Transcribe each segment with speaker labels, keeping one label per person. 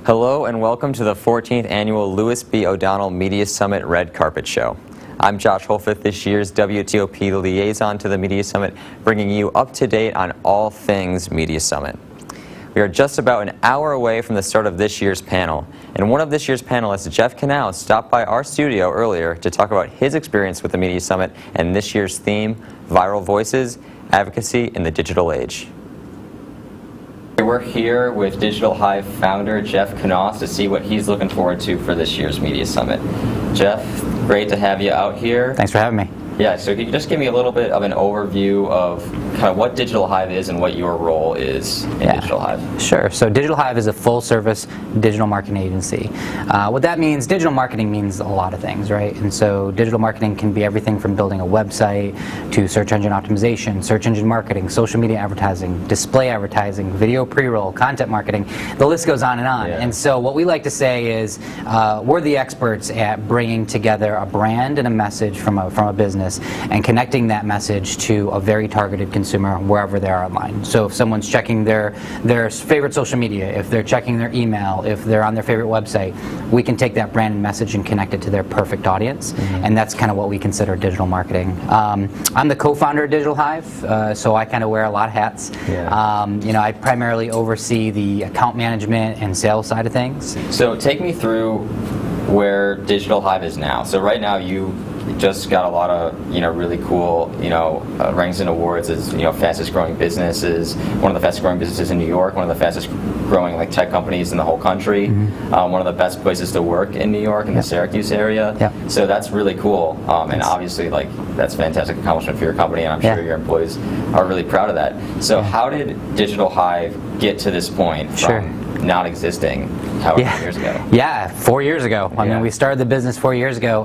Speaker 1: Hello and welcome to the 14th Annual Louis B. O'Donnell Media Summit Red Carpet Show. I'm Josh Holfith, this year's WTOP liaison to the Media Summit, bringing you up to date on all things Media Summit. We are just about an hour away from the start of this year's panel, and one of this year's panelists, Jeff Canal, stopped by our studio earlier to talk about his experience with the Media Summit and this year's theme, Viral Voices, Advocacy in the Digital Age. We're here with Digital Hive founder Jeff Canal to see what he's looking forward to for this year's Media Summit. Jeff, great to have you out here.
Speaker 2: Thanks for having me.
Speaker 1: Yeah, so can you just give me a little bit of an overview of kind of what Digital Hive is and what your role is in Digital Hive?
Speaker 2: Sure. So Digital Hive is a full-service digital marketing agency. What that means, digital marketing means a lot of things, right? And so digital marketing can be everything from building a website to search engine optimization, search engine marketing, social media advertising, display advertising, video pre-roll, content marketing. The list goes on and on.
Speaker 1: Yeah.
Speaker 2: And so what we like to say is we're the experts at bringing together a brand and a message from a business and connecting that message to a very targeted consumer wherever they are online. So if someone's checking their favorite social media, if they're checking their email, if they're on their favorite website, we can take that brand and message and connect it to their perfect audience. And that's kind of what we consider digital marketing. I'm the co-founder of Digital Hive, so I kind of wear a lot of hats.
Speaker 1: Yeah.
Speaker 2: I primarily oversee the account management and sales side of things.
Speaker 1: So take me through where Digital Hive is now. So right now you just got a lot of really cool rankings and awards as fastest growing businesses, one of the fastest growing businesses in New York, one of the fastest growing tech companies in the whole country, one of the best places to work in New York in the Syracuse area. So that's really cool, and obviously that's a fantastic accomplishment for your company, and I'm sure your employees are really proud of that. So how did Digital Hive get to this point from not existing however many years ago?
Speaker 2: Yeah, 4 years ago. I mean, we started the business 4 years ago.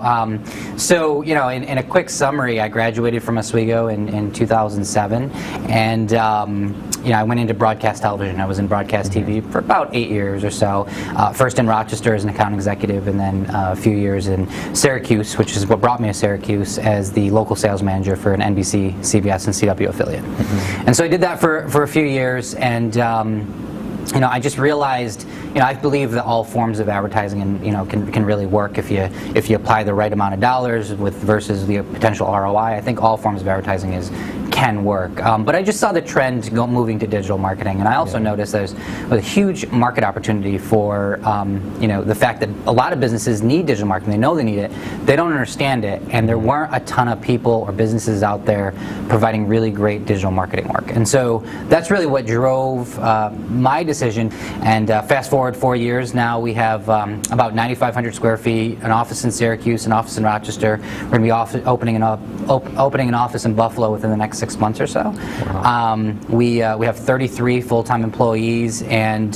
Speaker 2: So, in a quick summary, I graduated from Oswego in 2007, and I went into broadcast television. I was in broadcast TV for about 8 years or so. First in Rochester as an account executive, and then a few years in Syracuse, which is what brought me to Syracuse, as the local sales manager for an NBC, CBS, and CW affiliate. And so I did that for a few years, and I just realized, I believe that all forms of advertising can really work if you apply the right amount of dollars versus the potential ROI. I think all forms of advertising can work. But I just saw the trend moving to digital marketing, and I also noticed there's a huge market opportunity for the fact that a lot of businesses need digital marketing. They know they need it, they don't understand it, and there weren't a ton of people or businesses out there providing really great digital marketing work. And so that's really what drove my decision. And fast forward 4 years now, we have about 9,500 square feet, an office in Syracuse, an office in Rochester. We're going to be opening an office in Buffalo within the next 6 months or so. Wow. We have 33 full-time employees, and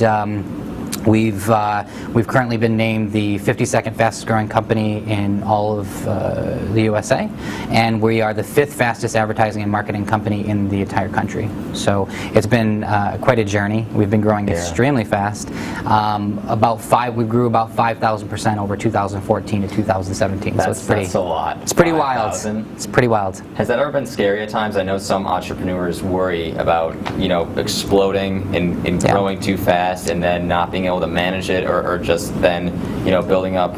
Speaker 2: we've currently been named the 52nd fastest growing company in all of the USA, and we are the 5th fastest advertising and marketing company in the entire country. So it's been quite a journey. We've been growing extremely fast. We grew about 5,000% over 2014 to 2017. That's a lot. It's pretty wild. It's pretty wild.
Speaker 1: Has that ever been scary at times? I know some entrepreneurs worry about exploding and growing too fast and then not being able to manage it, or just then building up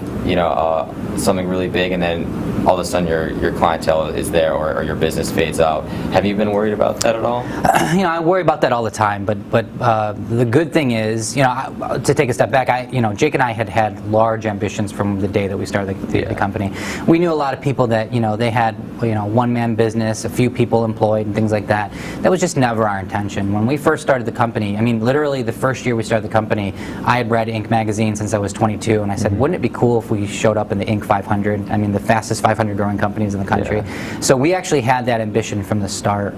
Speaker 1: something really big, and then all of a sudden your clientele is there, or your business fades out. Have you been worried about that at all?
Speaker 2: I worry about that all the time, but the good thing is, to take a step back, Jake and I had large ambitions from the day that we started the company. We knew a lot of people that they had one-man business, a few people employed, and things like that. That was just never our intention. When we first started the company, literally the first year we started the company, I had read Inc. magazine since I was 22, and I said, wouldn't it be cool if we showed up in the Inc. 500? The fastest 500 growing companies in the country. So we actually had that ambition from the start.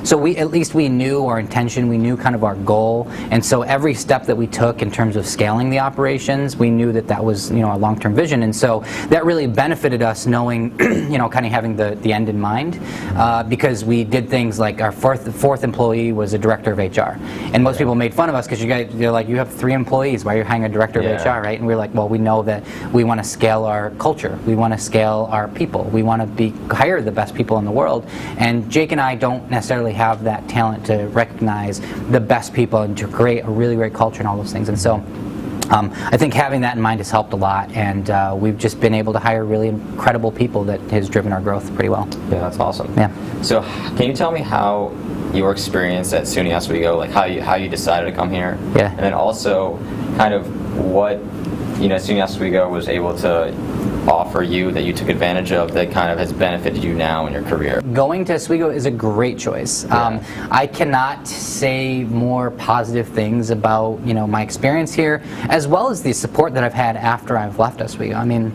Speaker 2: So we knew our intention, we knew kind of our goal, and so every step that we took in terms of scaling the operations, we knew that was a long-term vision, and so that really benefited us knowing, kind of having the end in mind, because we did things like our fourth employee was a director of HR, and most people made fun of us because they're like, you have 3 employees, why are you hiring a director of HR, right? And we're like, well, we know that we want to scale our culture, we want to scale our people, we want to hire the best people in the world, and Jake and I don't necessarily have that talent to recognize the best people and to create a really great culture and all those things. And so I think having that in mind has helped a lot, and we've just been able to hire really incredible people that has driven our growth pretty well.
Speaker 1: Yeah, that's awesome.
Speaker 2: Yeah.
Speaker 1: So can you tell me how your experience at Suny Oswego, like how you decided to come here?
Speaker 2: Yeah.
Speaker 1: And then also kind of what, Suny Oswego was able to offer you that you took advantage of that kind of has benefited you now in your career?
Speaker 2: Going to Oswego is a great choice.
Speaker 1: Yeah.
Speaker 2: I cannot say more positive things about my experience here, as well as the support that I've had after I've left Oswego. I mean,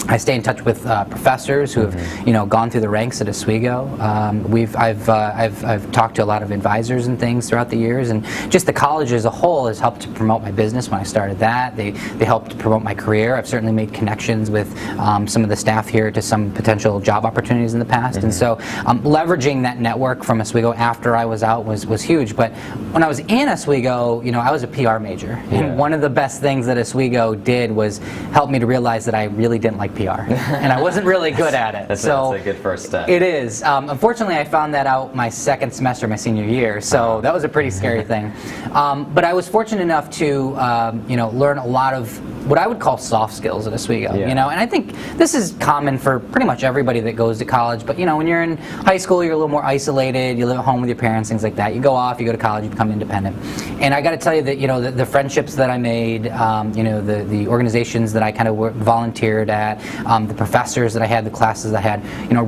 Speaker 2: I stay in touch with professors who have, gone through the ranks at Oswego. I've talked to a lot of advisors and things throughout the years, and just the college as a whole has helped to promote my business when I started that. They helped to promote my career. I've certainly made connections with some of the staff here to some potential job opportunities in the past, and so leveraging that network from Oswego after I was out was huge. But when I was in Oswego, I was a PR major, and one of the best things that Oswego did was help me to realize that I really didn't like PR, and I wasn't really good at it.
Speaker 1: That's a good first step.
Speaker 2: It is. Unfortunately, I found that out my second semester, my senior year, so that was a pretty scary thing. But I was fortunate enough to, learn a lot of what I would call soft skills at Oswego. And I think this is common for pretty much everybody that goes to college. But when you're in high school, you're a little more isolated. You live at home with your parents, things like that. You go off, you go to college, you become independent. And I got to tell you that the friendships that I made, the organizations that I kind of volunteered at, the professors that I had, the classes that I had,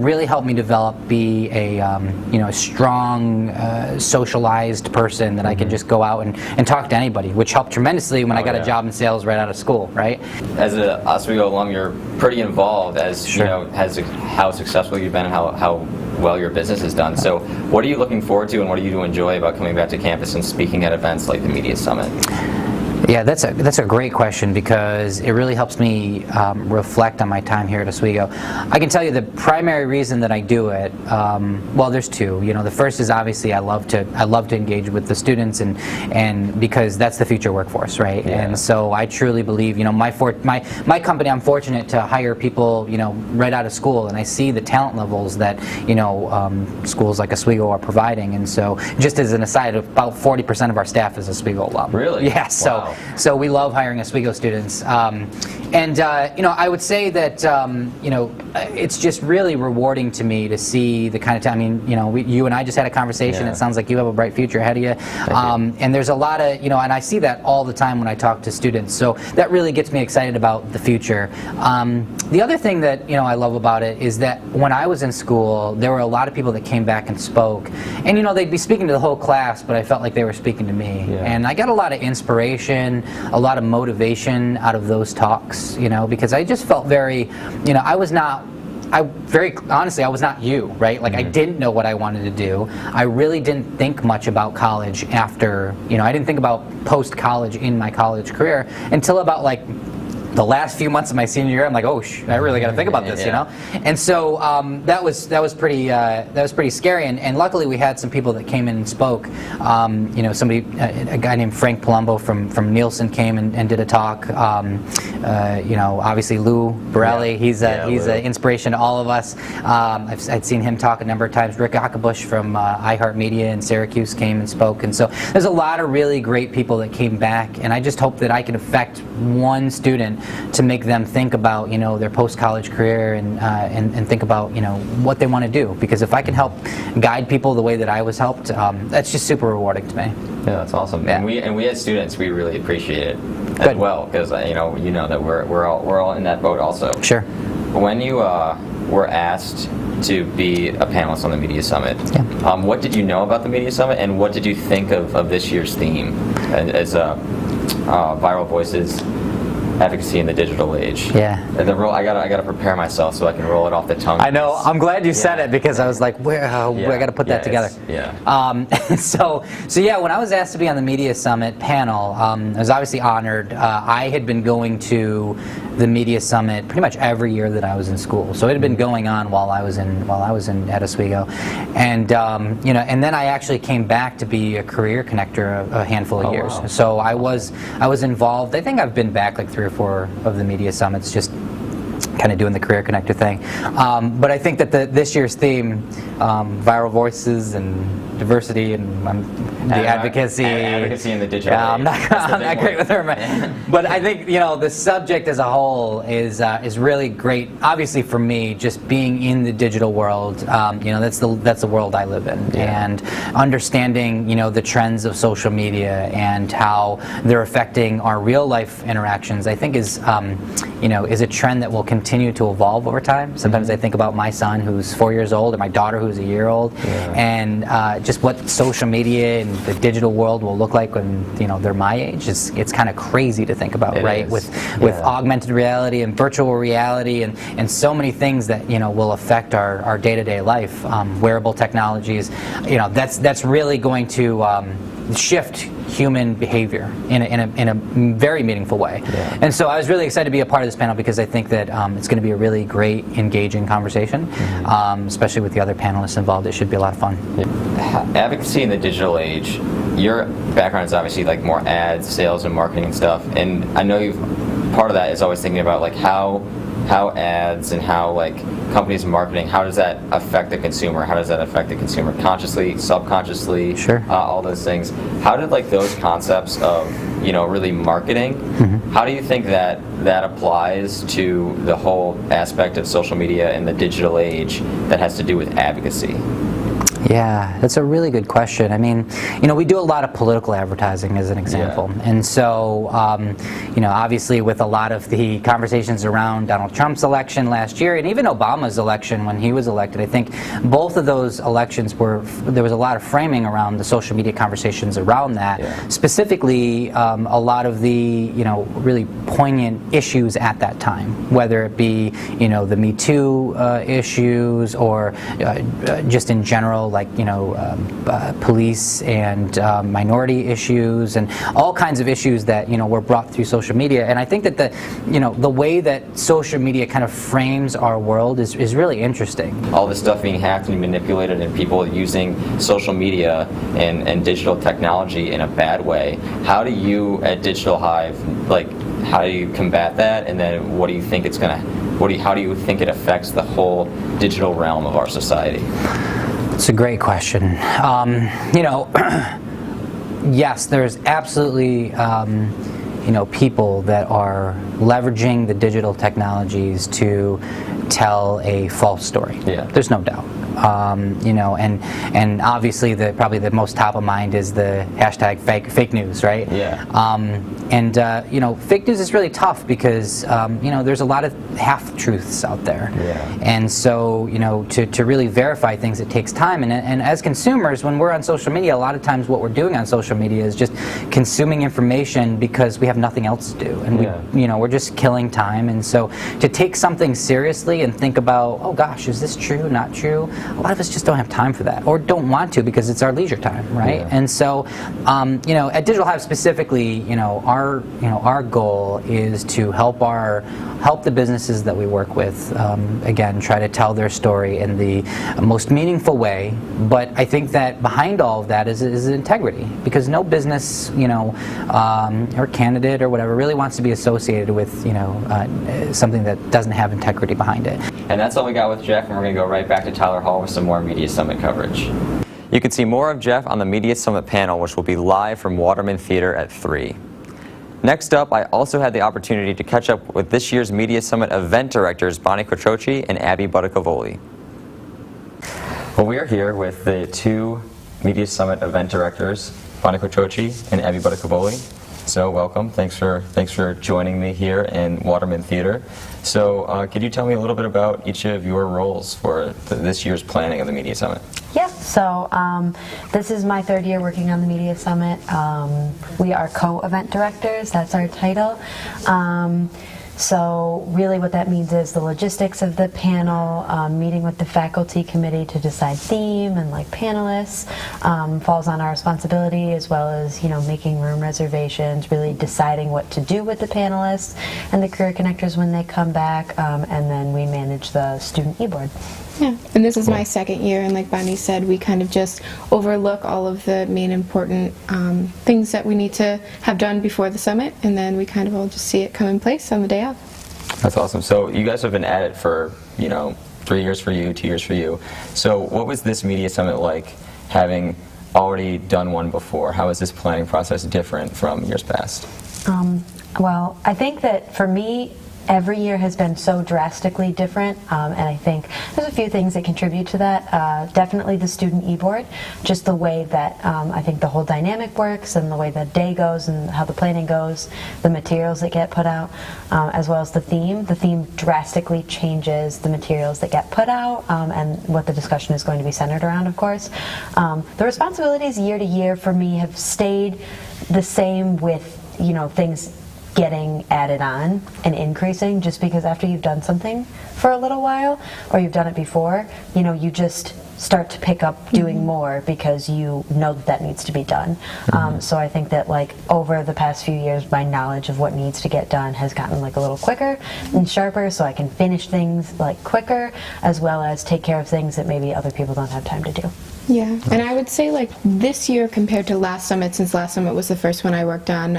Speaker 2: really helped me develop, be a strong, socialized person that I could just go out and talk to anybody, which helped tremendously when I got a job in sales right out of school, right?
Speaker 1: As an Oswego alum, you're pretty involved as, how successful you've been and how well your business has done. So what are you looking forward to and what do you enjoy about coming back to campus and speaking at events like the Media Summit?
Speaker 2: Yeah, that's a great question, because it really helps me reflect on my time here at Oswego. I can tell you the primary reason that I do it, well, there's two. The first is obviously I love to engage with the students, and because that's the future workforce, right?
Speaker 1: Yeah.
Speaker 2: And so I truly believe, my company, I'm fortunate to hire people, right out of school, and I see the talent levels that schools like Oswego are providing. And so, just as an aside, about 40% of our staff is Oswego alum.
Speaker 1: Really?
Speaker 2: Yeah.
Speaker 1: Wow.
Speaker 2: So we love hiring Oswego students, and I would say that it's just really rewarding to me to see the kind of time. I mean, you and I just had a conversation. It sounds like you have a bright future ahead of you, and there's a lot of and I see that all the time when I talk to students. So that really gets me excited about the future. The other thing that I love about it is that when I was in school, there were a lot of people that came back and spoke, and they'd be speaking to the whole class, but I felt like they were speaking to me, and I got a lot of inspiration, a lot of motivation out of those talks, because I just felt very, very honestly, I was not you, right? Like I didn't know what I wanted to do. I really didn't think much about college after, I didn't think about post-college in my college career until about the last few months of my senior year. I'm like, oh, I really got to think about this, And so that was pretty scary. And luckily, we had some people that came in and spoke. A guy named Frank Palumbo from Nielsen came and did a talk. Obviously Lou Borelli, he's an inspiration to all of us. I'd seen him talk a number of times. Rick Ackerbush from iHeartMedia in Syracuse came and spoke. And so there's a lot of really great people that came back. And I just hope that I can affect one student to make them think about their post-college career and think about what they want to do, because if I can help guide people the way that I was helped, that's just super rewarding to me.
Speaker 1: Yeah, that's awesome. And we as students, we really appreciate it as well, because you know that we're all in that boat also.
Speaker 2: Sure.
Speaker 1: When you were asked to be a panelist on the Media Summit, what did you know about the Media Summit, and what did you think of this year's theme as Viral Voices, Advocacy in the Digital Age? And I gotta prepare myself so I can roll it off the tongue.
Speaker 2: I know. I'm glad you said it, because I was like, I got to put that together. So when I was asked to be on the Media Summit panel, I was obviously honored. I had been going to the Media Summit pretty much every year that I was in school, so it had been going on while I was in at Oswego, and and then I actually came back to be a career connector a handful of years.
Speaker 1: Wow.
Speaker 2: So I was involved. I think I've been back like 3 or 4 of the Media Summits, just kind of doing the Career Connector thing. But I think that this year's theme, viral voices and diversity and the advocacy
Speaker 1: in the digital age.
Speaker 2: I'm not great with her, but I think the subject as a whole is really great. Obviously, for me, just being in the digital world, that's the world I live in, and understanding the trends of social media and how they're affecting our real life interactions. I think is a trend that will continue to evolve over time. Sometimes I think about my son who's 4 years old or my daughter who's a year old, and just what social media and the digital world will look like when they're my age. It's kind of crazy to think about, right? With augmented reality and virtual reality and so many things that will affect our day-to-day life. Wearable technologies, that's really going to shift human behavior in a very meaningful way. And so I was really excited to be a part of this panel because I think that it's going to be a really great, engaging conversation, especially with the other panelists involved. It should be a lot of fun.
Speaker 1: Advocacy in the digital age, your background is obviously like more ads, sales, and marketing and stuff, and I know part of that is always thinking about like how ads and how like companies marketing, how does that affect the consumer? How does that affect the consumer consciously, subconsciously?
Speaker 2: Sure.
Speaker 1: All those things. How did like those concepts of really marketing? How do you think that applies to the whole aspect of social media in the digital age that has to do with advocacy?
Speaker 2: Yeah, that's a really good question. I mean, we do a lot of political advertising as an example. And so, obviously with a lot of the conversations around Donald Trump's election last year and even Obama's election when he was elected, I think both of those elections there was a lot of framing around the social media conversations around that. Specifically, a lot of the, really poignant issues at that time, whether it be, the Me Too issues or just in general, like police and minority issues and all kinds of issues that were brought through social media. And I think that the way that social media kind of frames our world is really interesting. All
Speaker 1: this stuff being hacked and manipulated and people using social media and digital technology in a bad way. How do you at Digital Hive, how do you combat that? And then what do you think how do you think it affects the whole digital realm of our society?
Speaker 2: It's a great question. Yes, there's absolutely people that are leveraging the digital technologies to tell a false story. There's no doubt. And obviously probably the most top of mind is the hashtag fake news, right? Fake news is really tough because there's a lot of half-truths out there. And so to really verify ththings, it takes time. And as consumers, when we're on social media, a lot of times what we're doing on social media is just consuming information because we have nothing else to do, and we're just killing time. And so to take something seriously and think about, oh gosh, is this true, not true? A lot of us just don't have time for that, or don't want to because it's our leisure time, right? And so, at Digital Hive specifically, our goal is to help the businesses that we work with, again, try to tell their story in the most meaningful way. But I think that behind all of that is integrity, because no business, or candidate or whatever really wants to be associated with, something that doesn't have integrity behind it.
Speaker 1: And that's all we got with Jeff, and we're going to go right back to Tyler Hall with some more Media Summit coverage. You can see more of Jeff on the Media Summit panel, which will be live from Waterman Theater at 3. Next up, I also had the opportunity to catch up with this year's Media Summit event directors, Bonnie Quattrochi and Abby Buttacavoli. Well, we are here with the two Media Summit event directors, Bonnie Quattrochi and Abby Buttacavoli. So welcome. Thanks for joining me here in Waterman Theater. So could you tell me a little bit about each of your roles for this year's planning of the Media Summit?
Speaker 3: Yeah, so this is my third year working on the Media Summit. We are co-event directors, that's our title. So really what that means is the logistics of the panel, meeting with the faculty committee to decide theme and panelists, falls on our responsibility, as well as making room reservations, really deciding what to do with the panelists and the career connectors when they come back, and then we manage the student e-board.
Speaker 4: Yeah, and this is my second year, and like Bonnie said, we kind of just overlook all of the main important things that we need to have done before the summit, and then we kind of all just see it come in place on the day of.
Speaker 1: That's awesome. So you guys have been at it for, 3 years for you, 2 years for you. So what was this media summit like, having already done one before? How is this planning process different from years past?
Speaker 3: Well, I think that for me, every year has been so drastically different, and I think there's a few things that contribute to that. Definitely the student e-board, just the way that I think the whole dynamic works and the way the day goes and how the planning goes, the materials that get put out, as well as the theme. The theme drastically changes the materials that get put out and what the discussion is going to be centered around, of course. The responsibilities year to year for me have stayed the same with, things getting added on and increasing, just because after you've done something for a little while, or you've done it before, you just start to pick up doing more because you know that needs to be done. So I think that over the past few years, my knowledge of what needs to get done has gotten a little quicker and sharper, so I can finish things quicker, as well as take care of things that maybe other people don't have time to do.
Speaker 4: Yeah, and I would say this year compared to last summit, since last summit was the first one I worked on,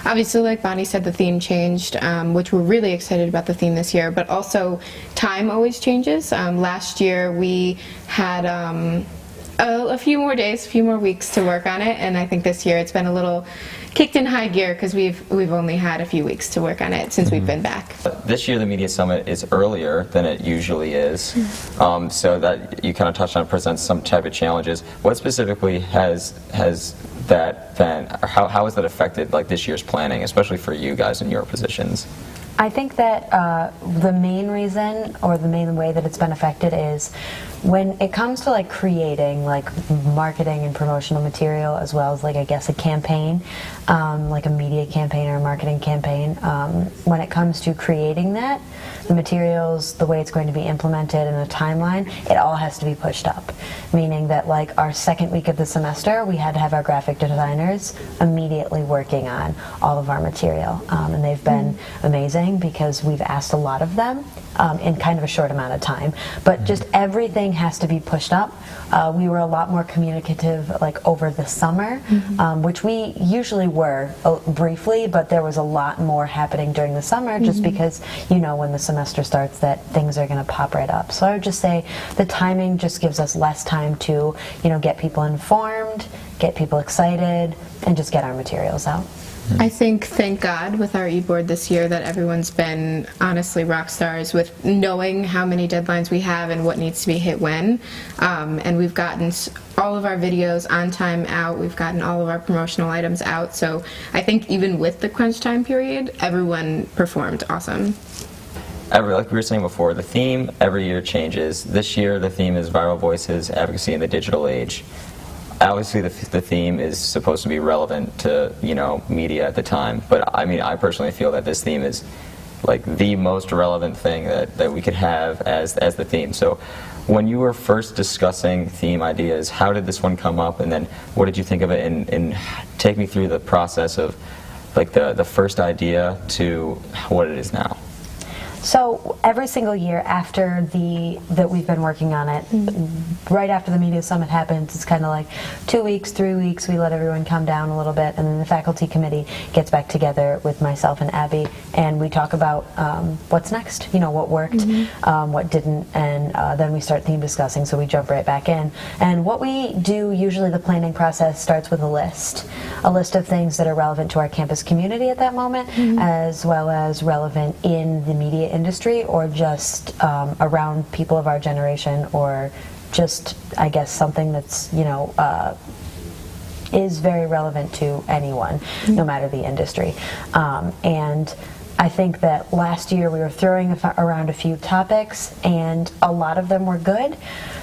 Speaker 4: obviously like Bonnie said, the theme changed, which we're really excited about the theme this year, but also time always changes. Last year we had a few more days, a few more weeks to work on it, and I think this year it's been a little kicked in high gear because we've only had a few weeks to work on it since we've been back.
Speaker 1: This year the Media Summit is earlier than it usually is, so that you kind of touched on presents some type of challenges. What specifically has that been, or how has that affected this year's planning, especially for you guys in your positions?
Speaker 3: I think that the main reason, or the main way that it's been affected, is when it comes to creating marketing and promotional material, as well as I guess a campaign, like a media campaign or a marketing campaign. When it comes to creating that, the materials, the way it's going to be implemented, and the timeline, it all has to be pushed up. Meaning that our second week of the semester, we had to have our graphic designers immediately working on all of our material, and they've been amazing, because we've asked a lot of them in kind of a short amount of time. But just everything has to be pushed up. We were a lot more communicative over the summer, which we usually were briefly, but there was a lot more happening during the summer, just because when the semester starts that things are going to pop right up. So I would just say the timing just gives us less time to get people informed, get people excited, and just get our materials out.
Speaker 4: I think, thank God, with our e-board this year, that everyone's been honestly rock stars with knowing how many deadlines we have and what needs to be hit when. And we've gotten all of our videos on time out. We've gotten all of our promotional items out. So I think even with the crunch time period, everyone performed awesome.
Speaker 1: Like we were saying before, the theme every year changes. This year the theme is Viral Voices, Advocacy in the Digital Age. Obviously the theme is supposed to be relevant to media at the time, but I personally feel that this theme is the most relevant thing that we could have as the theme. So when you were first discussing theme ideas, how did this one come up, and then what did you think of it, and take me through the process of the first idea to what it is now?
Speaker 3: So every single year after that we've been working on it, right after the Media Summit happens, it's kind of 2 weeks, 3 weeks, we let everyone calm down a little bit, and then the faculty committee gets back together with myself and Abby, and we talk about what's next, what worked, what didn't, and then we start theme discussing, so we jump right back in. And what we do, usually the planning process starts with a list of things that are relevant to our campus community at that moment, as well as relevant in the media industry, or just around people of our generation, or just, I guess, something that's is very relevant to anyone, no matter the industry. And I think that last year we were throwing around a few topics, and a lot of them were good.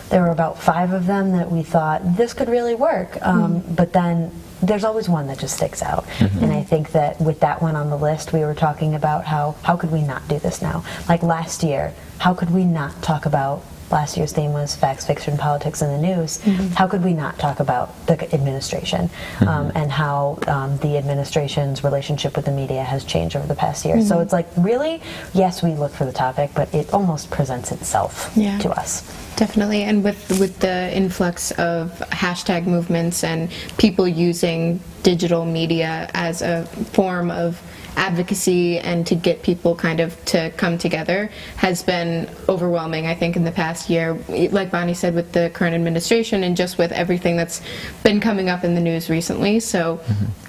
Speaker 3: There were about 5 of them that we thought this could really work, but then there's always one that just sticks out. And I think that with that one on the list, we were talking about how could we not do this now? Last year, how could we not talk about, last year's theme was facts, fiction, politics, and the news. How could we not talk about the administration and how the administration's relationship with the media has changed over the past year? So it's really, yes, we look for the topic, but it almost presents itself to us.
Speaker 4: Definitely, and with the influx of hashtag movements and people using digital media as a form of advocacy and to get people kind of to come together has been overwhelming, I think, in the past year. Like Bonnie said, with the current administration and just with everything that's been coming up in the news recently. So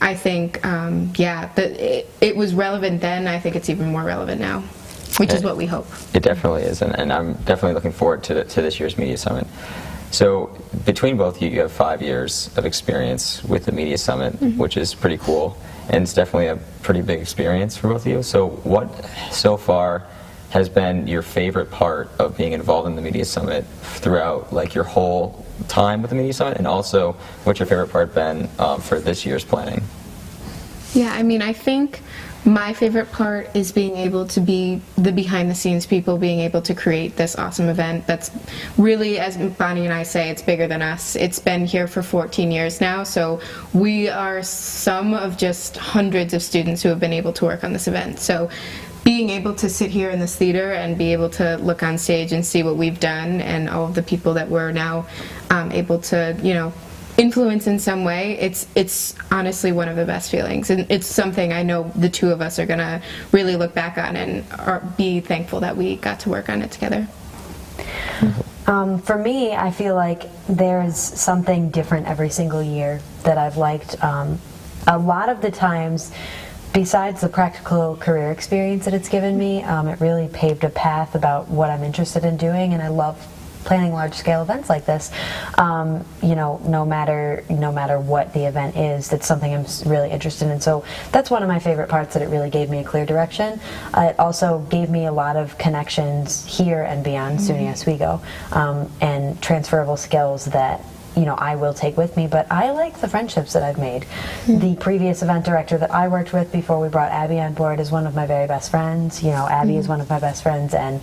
Speaker 4: I think, it was relevant then. I think it's even more relevant now, which is what we hope.
Speaker 1: It definitely is, and I'm definitely looking forward to this year's Media Summit. So between both of you, you have 5 years of experience with the Media Summit, which is pretty cool, and it's definitely a pretty big experience for both of you. So what so far has been your favorite part of being involved in the Media Summit throughout like your whole time with the Media Summit, and also what's your favorite part been for this year's planning?
Speaker 4: Yeah, I mean, I think my favorite part is being able to be the behind-the-scenes people, being able to create this awesome event that's really, as Bonnie and I say, it's bigger than us. It's been here for 14 years now, so we are some of just hundreds of students who have been able to work on this event. So being able to sit here in this theater and be able to look on stage and see what we've done and all of the people that we're now able to, influence in some way, it's honestly one of the best feelings, and it's something I know the two of us are gonna really look back on and be thankful that we got to work on it together.
Speaker 3: For me, I feel like there's something different every single year that I've liked. A lot of the times, besides the practical career experience that it's given me, it really paved a path about what I'm interested in doing, and I love planning large-scale events like this. No matter what the event is, that's something I'm really interested in. So that's one of my favorite parts, that it really gave me a clear direction. It also gave me a lot of connections here and beyond Suny Oswego, and transferable skills that I will take with me, but I like the friendships that I've made. The previous event director that I worked with before we brought Abby on board is one of my very best friends. Abby is one of my best friends, and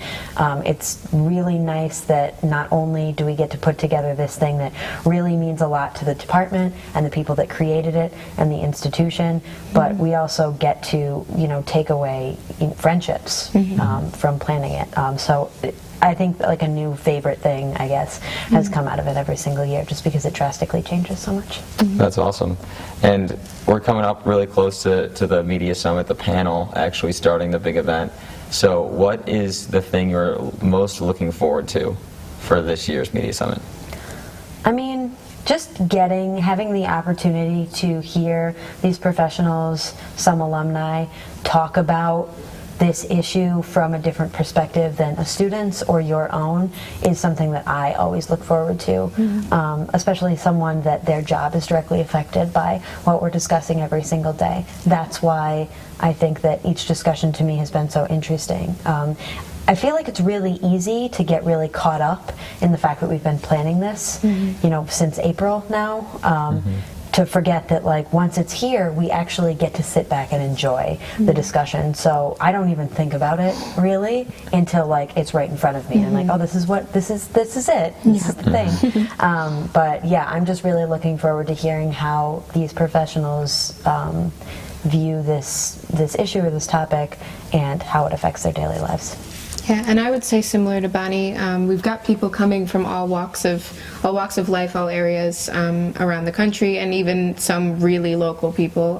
Speaker 3: it's really nice that not only do we get to put together this thing that really means a lot to the department and the people that created it and the institution, but we also get to, take away friendships from planning it. So I think like a new favorite thing, I guess, has come out of it every single year, just because it drastically changes so much.
Speaker 1: That's awesome. And we're coming up really close to the Media Summit, the panel actually starting the big event. So what is the thing you're most looking forward to for this year's Media Summit?
Speaker 3: I mean, just having the opportunity to hear these professionals, some alumni, talk about this issue from a different perspective than a student's or your own is something that I always look forward to, especially someone that their job is directly affected by what we're discussing every single day. That's why I think that each discussion to me has been so interesting. I feel like it's really easy to get really caught up in the fact that we've been planning this, since April now. To forget that once it's here, we actually get to sit back and enjoy the discussion. So I don't even think about it really until it's right in front of me. And I'm like, oh, this is it. This is the thing. But yeah, I'm just really looking forward to hearing how these professionals view this issue or this topic and how it affects their daily lives.
Speaker 4: Yeah, and I would say similar to Bonnie, we've got people coming from all walks of life, all areas around the country, and even some really local people.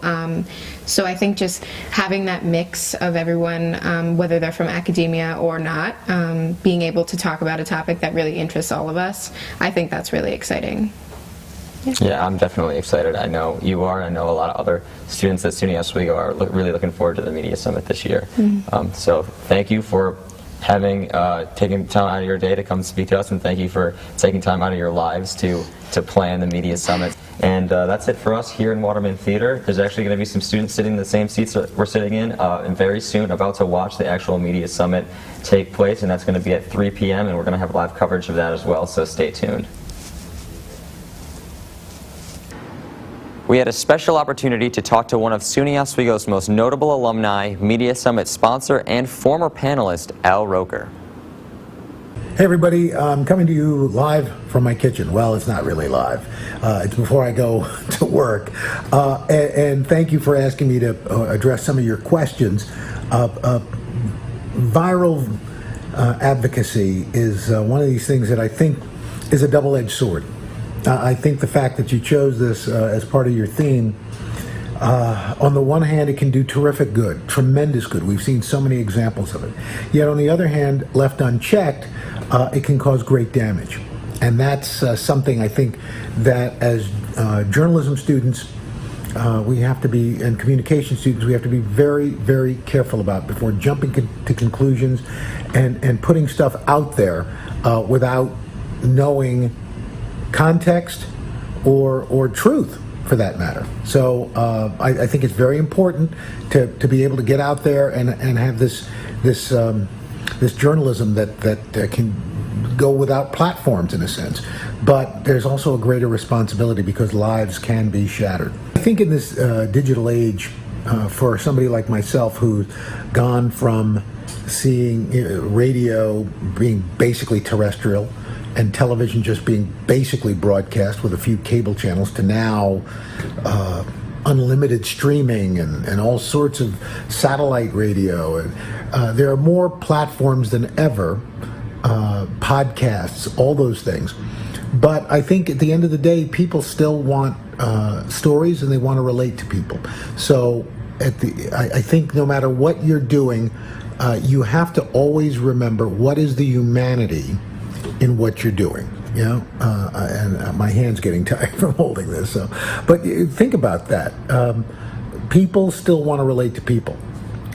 Speaker 4: So I think just having that mix of everyone, whether they're from academia or not, being able to talk about a topic that really interests all of us, I think that's really exciting.
Speaker 1: Yeah, I'm definitely excited. I know you are. I know a lot of other students at SUNY Oswego are really looking forward to the Media Summit this year. So thank you for taking time out of your day to come speak to us, and thank you for taking time out of your lives to plan the Media Summit. And that's it for us here in Waterman Theater. There's actually going to be some students sitting in the same seats that we're sitting in, and very soon about to watch the actual Media Summit take place, and that's going to be at 3 p.m. and we're going to have live coverage of that as well, so stay tuned. We had a special opportunity to talk to one of SUNY Oswego's most notable alumni, Media Summit sponsor, and former panelist, Al Roker.
Speaker 5: Hey everybody, I'm coming to you live from my kitchen. Well, it's not really live. It's before I go to work. And thank you for asking me to address some of your questions. Viral advocacy is one of these things that I think is a double-edged sword. I think the fact that you chose this as part of your theme On the one hand, it can do terrific good, tremendous good. We've seen so many examples of it. Yet on the other hand, left unchecked, it can cause great damage. And that's something I think that as journalism students, we have to be, and communication students, we have to be very, very careful about before jumping to conclusions and putting stuff out there without knowing context or truth, for that matter. So I think it's very important to be able to get out there and have this journalism that can go without platforms in a sense. But there's also a greater responsibility because lives can be shattered. I think in this digital age, for somebody like myself who's gone from seeing radio being basically terrestrial and television just being basically broadcast with a few cable channels to now unlimited streaming and all sorts of satellite radio. And there are more platforms than ever, podcasts, all those things. But I think at the end of the day, people still want stories and they want to relate to people. So I think no matter what you're doing, you have to always remember what is the humanity in what you're doing. You know, and my hand's getting tired from holding this. So, but think about that. People still want to relate to people,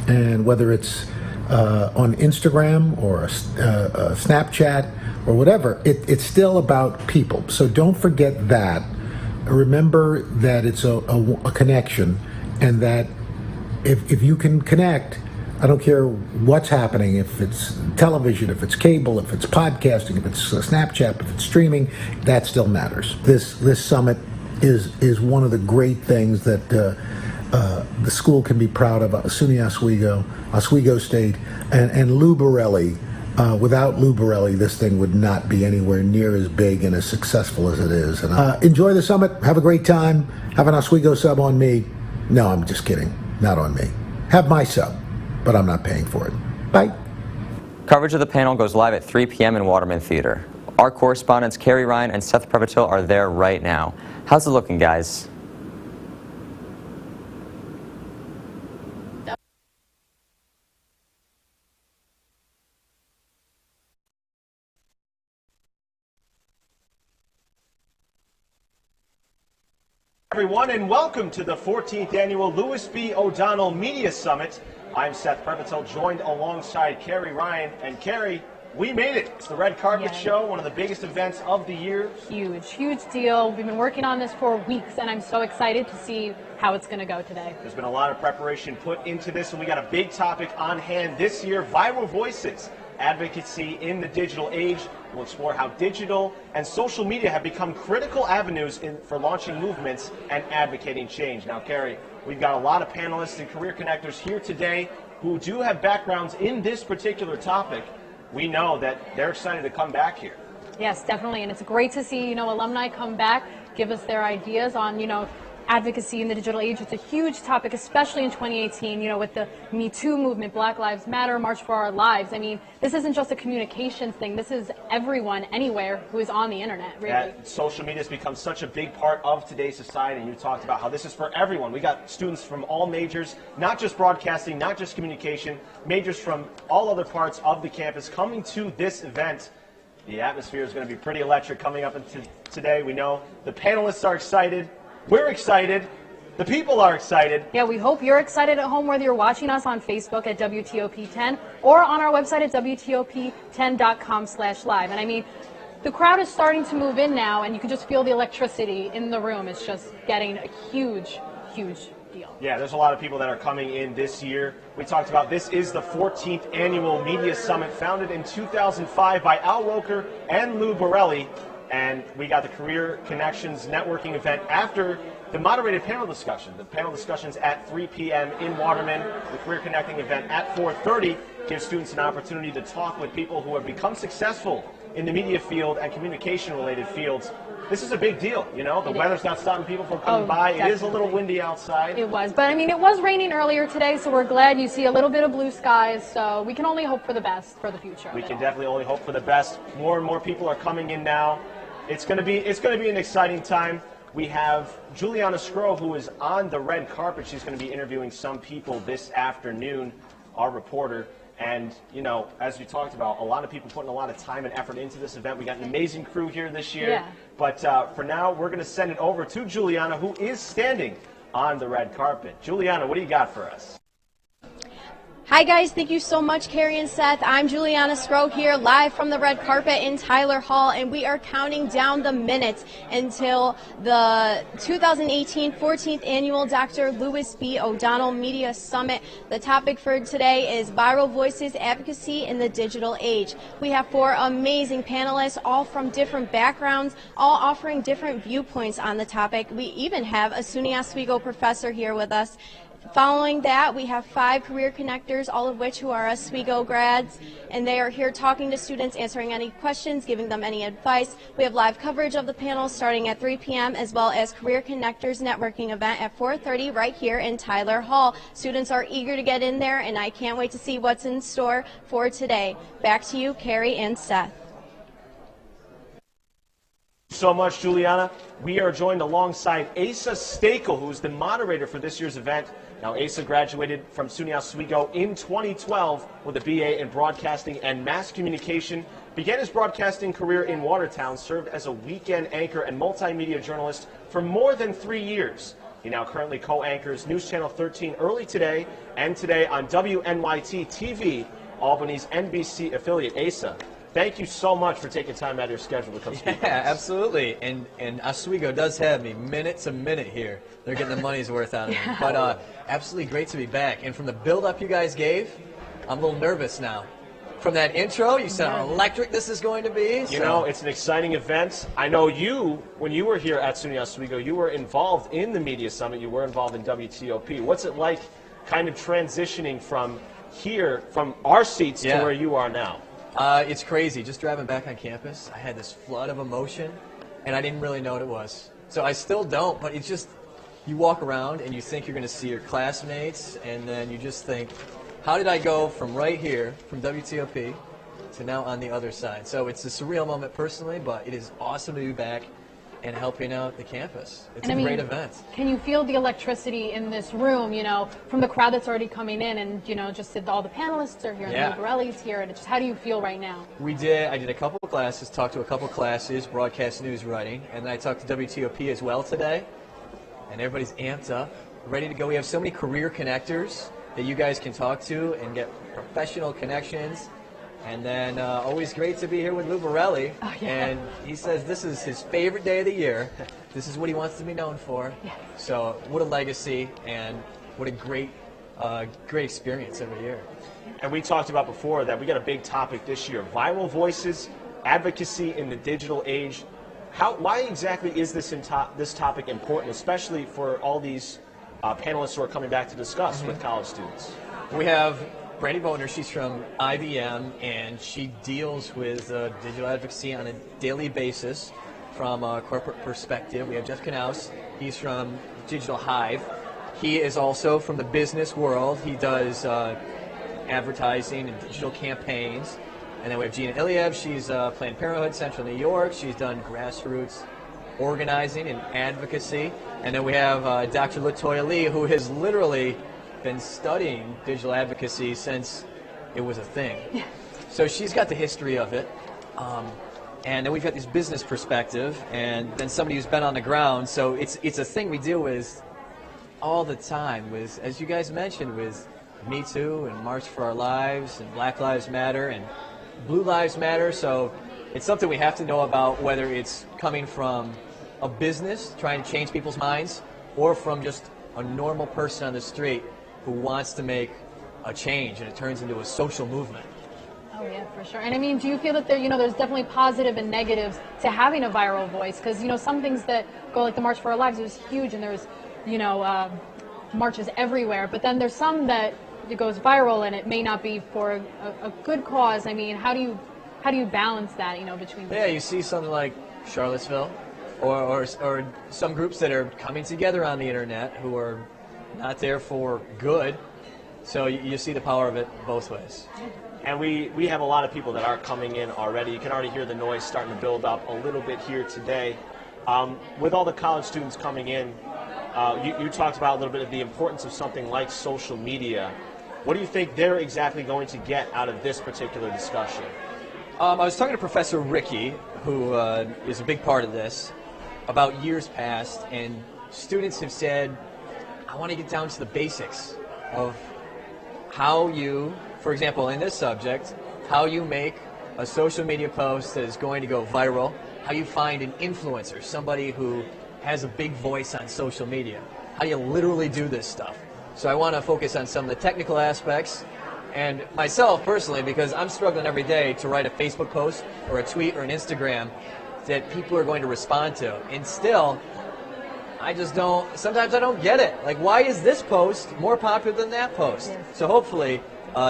Speaker 5: and whether it's on Instagram or a Snapchat or whatever, it's still about people. So don't forget that. Remember that it's a connection, and that if you can connect, I don't care what's happening, if it's television, if it's cable, if it's podcasting, if it's Snapchat, if it's streaming, that still matters. This summit is one of the great things that the school can be proud of. Suny Oswego State, and Lou Borelli. Without Lou Borelli, this thing would not be anywhere near as big and as successful as it is. And enjoy the summit. Have a great time. Have an Oswego sub on me. No, I'm just kidding. Not on me. Have my sub, but I'm not paying for it. Bye.
Speaker 1: Coverage of the panel goes live at 3 p.m. in Waterman Theater. Our correspondents Carrie Ryan and Seth Prevotil are there right now. How's it looking, guys?
Speaker 6: Everyone, and welcome to the 14th annual Lewis B. O'Donnell Media Summit. I'm Seth Prevotil, joined alongside Carrie Ryan. And Carrie, we made it. It's the Red Carpet Show, one of the biggest events of the year.
Speaker 7: Huge deal. We've been working on this for weeks, and I'm so excited to see how it's going to go today.
Speaker 6: There's been a lot of preparation put into this, and we got a big topic on hand this year: viral voices, advocacy in the digital age. We'll explore how digital and social media have become critical avenues for launching movements and advocating change. Now, Carrie, we've got a lot of panelists and career connectors here today who do have backgrounds in this particular topic. We know that they're excited to come back here.
Speaker 7: Yes, definitely, and it's great to see, alumni come back, give us their ideas on, advocacy in the digital age. It's a huge topic, especially in 2018, with the Me Too movement, Black Lives Matter, March for Our Lives. I mean, this isn't just a communications thing. This is everyone, anywhere, who is on the internet, really.
Speaker 6: Yeah, social media has become such a big part of today's society, and you talked about how this is for everyone. We got students from all majors, not just broadcasting, not just communication, majors from all other parts of the campus coming to this event. The atmosphere is going to be pretty electric coming up into today. We know the panelists are excited. We're excited. The people are excited.
Speaker 7: Yeah, we hope you're excited at home, whether you're watching us on Facebook at WTOP10 or on our website at WTOP10.com/live. And I mean, the crowd is starting to move in now, and you can just feel the electricity in the room. It's just getting a huge deal.
Speaker 6: Yeah, there's a lot of people that are coming in this year. We talked about this is the 14th annual Media Summit, founded in 2005 by Al Roker and Lou Borelli. And we got the Career Connections networking event after the moderated panel discussion. The panel discussion's at 3 p.m. in Waterman. The Career Connecting event at 4:30 gives students an opportunity to talk with people who have become successful in the media field and communication-related fields. This is a big deal, The weather's not stopping people from coming by.
Speaker 7: Definitely.
Speaker 6: It is a little windy outside.
Speaker 7: It was, but I mean, it was raining earlier today, so we're glad you see a little bit of blue skies. So we can only hope for the best for the future.
Speaker 6: We can definitely only hope for the best. More and more people are coming in now. It's going to be an exciting time. We have Juliana Skro, who is on the red carpet. She's going to be interviewing some people this afternoon, our reporter. And, you know, as we talked about, a lot of people putting a lot of time and effort into this event. We got an amazing crew here this year.
Speaker 7: Yeah.
Speaker 6: But for now, we're going to send it over to Juliana, who is standing on the red carpet. Juliana, what do you got for us?
Speaker 8: Hi guys, thank you so much, Carrie and Seth. I'm Juliana Skro here live from the red carpet in Tyler Hall, and we are counting down the minutes until the 2018 14th Annual Dr. Lewis B. O'Donnell Media Summit. The topic for today is Viral Voices Advocacy in the Digital Age. We have 4 amazing panelists, all from different backgrounds, all offering different viewpoints on the topic. We even have a Suny Oswego professor here with us. Following that, we have 5 career connectors, all of which who are Oswego grads, and they are here talking to students, answering any questions, giving them any advice. We have live coverage of the panel starting at 3 p.m. as well as Career Connectors networking event at 4:30 right here in Tyler Hall. Students are eager to get in there, and I can't wait to see what's in store for today. Back to you, Carrie and Seth.
Speaker 6: So much, Juliana. We are joined alongside Asa Stakel, who is the moderator for this year's event. Now, Asa graduated from Suny Oswego in 2012 with a BA in Broadcasting and Mass Communication, began his broadcasting career in Watertown, served as a weekend anchor and multimedia journalist for more than 3 years. He now currently co-anchors News Channel 13 Early Today and Today on WNYT TV, Albany's NBC affiliate. Asa, thank you so much for taking time out of your schedule to come speak.
Speaker 9: Yeah, absolutely. And Oswego does have me minute to minute here. They're getting the money's worth out of me. But absolutely great to be back. And from the build-up you guys gave, I'm a little nervous now. From that intro, you said how electric this is going to be.
Speaker 6: You know, it's an exciting event. I know you, when you were here at Suny Oswego, you were involved in the Media Summit. You were involved in WTOP. What's it like kind of transitioning from here, from our seats to where you are now?
Speaker 9: It's crazy. Just driving back on campus, I had this flood of emotion, and I didn't really know what it was. So I still don't, but it's just, you walk around and you think you're going to see your classmates, and then you just think, how did I go from right here, from WTOP, to now on the other side? So it's a surreal moment personally, but it is awesome to be back and helping out the campus. It's a great event.
Speaker 7: Can you feel the electricity in this room, you know, from the crowd that's already coming in, and, you know, just all the panelists are here, and the Borelli's here, and just how do you feel right now?
Speaker 9: I did a couple of classes, talked to a couple of classes, broadcast news writing, and then I talked to WTOP as well today, and everybody's amped up, ready to go. We have so many career connectors that you guys can talk to and get professional connections. And then always great to be here with Lou Borelli. And he says this is his favorite day of the year. This is what he wants to be known for. So what a legacy, and what a great experience every year.
Speaker 6: And we talked about before that we got a big topic this year: viral voices, advocacy in the digital age. Why exactly is this topic important, especially for all these panelists who are coming back to discuss with college students?
Speaker 9: We have Brandy Boner. She's from IBM, and she deals with digital advocacy on a daily basis from a corporate perspective. We have Jeff Knaus. He's from Digital Hive. He is also from the business world. He does advertising and digital campaigns. And then we have Gina Iliev. She's Planned Parenthood, Central New York. She's done grassroots organizing and advocacy. And then we have Dr. Latoya Lee, who has literally been studying digital advocacy since it was a thing. So she's got the history of it. And then we've got this business perspective, and then somebody who's been on the ground. So it's a thing we deal with all the time, with, as you guys mentioned, with Me Too and March for Our Lives and Black Lives Matter and Blue Lives Matter. So it's something we have to know about, whether it's coming from a business trying to change people's minds, or from just a normal person on the street who wants to make a change, and it turns into a social movement.
Speaker 7: Oh yeah, for sure. And I mean, do you feel that there, there's definitely positive and negatives to having a viral voice? Because, some things that go, like the March for Our Lives, it was huge, and there was, marches everywhere. But then there's some that it goes viral, and it may not be for a good cause. I mean, how do you balance that, between the two?
Speaker 9: You see something like Charlottesville, or some groups that are coming together on the internet who are not there for good. So you see the power of it both ways.
Speaker 6: And we have a lot of people that are coming in already. You can already hear the noise starting to build up a little bit here today. With all the college students coming in, you talked about a little bit of the importance of something like social media. What do you think they're exactly going to get out of this particular discussion?
Speaker 9: I was talking to Professor Ricky, who is a big part of this, about years past, and students have said, I want to get down to the basics of how you, for example, in this subject, how you make a social media post that is going to go viral, how you find an influencer, somebody who has a big voice on social media, how you literally do this stuff. So I want to focus on some of the technical aspects, and myself personally, because I'm struggling every day to write a Facebook post or a tweet or an Instagram that people are going to respond to. And still, sometimes I don't get it. Like, why is this post more popular than that post? Yes. So hopefully,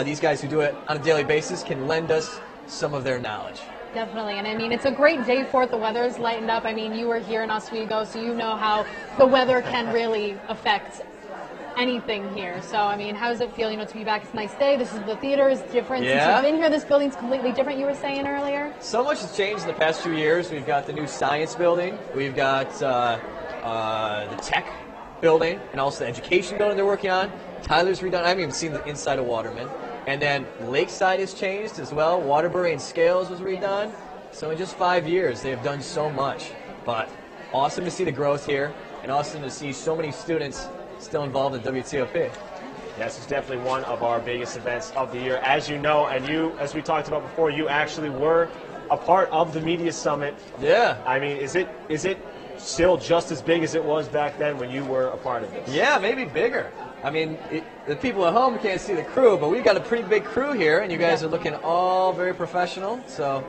Speaker 9: these guys who do it on a daily basis can lend us some of their knowledge.
Speaker 7: Definitely, and I mean, it's a great day for it. The weather's lightened up. I mean, you were here in Oswego, so you know how the weather can really affect anything here. So, I mean, how does it feel, to be back? It's a nice day. This is the theater is different.
Speaker 9: Yeah.
Speaker 7: Since you've been here, this building's completely different, you were saying earlier.
Speaker 9: So much has changed in the past few years. We've got the new science building. We've got the tech building and also the education building they're working on. Tyler's redone. I haven't even seen the inside of Waterman. And then Lakeside has changed as well. Waterbury and Scales was redone. So in just 5 years, they have done so much. But awesome to see the growth here, and awesome to see so many students still involved in WTOP.
Speaker 6: Yes, it's definitely one of our biggest events of the year. As you know, and you, as we talked about before, you actually were a part of the Media Summit.
Speaker 9: Yeah.
Speaker 6: I mean, is it still just as big as it was back then when you were a part of this?
Speaker 9: Yeah, maybe bigger. I mean, the people at home can't see the crew, but we've got a pretty big crew here, and you guys are looking all very professional. So,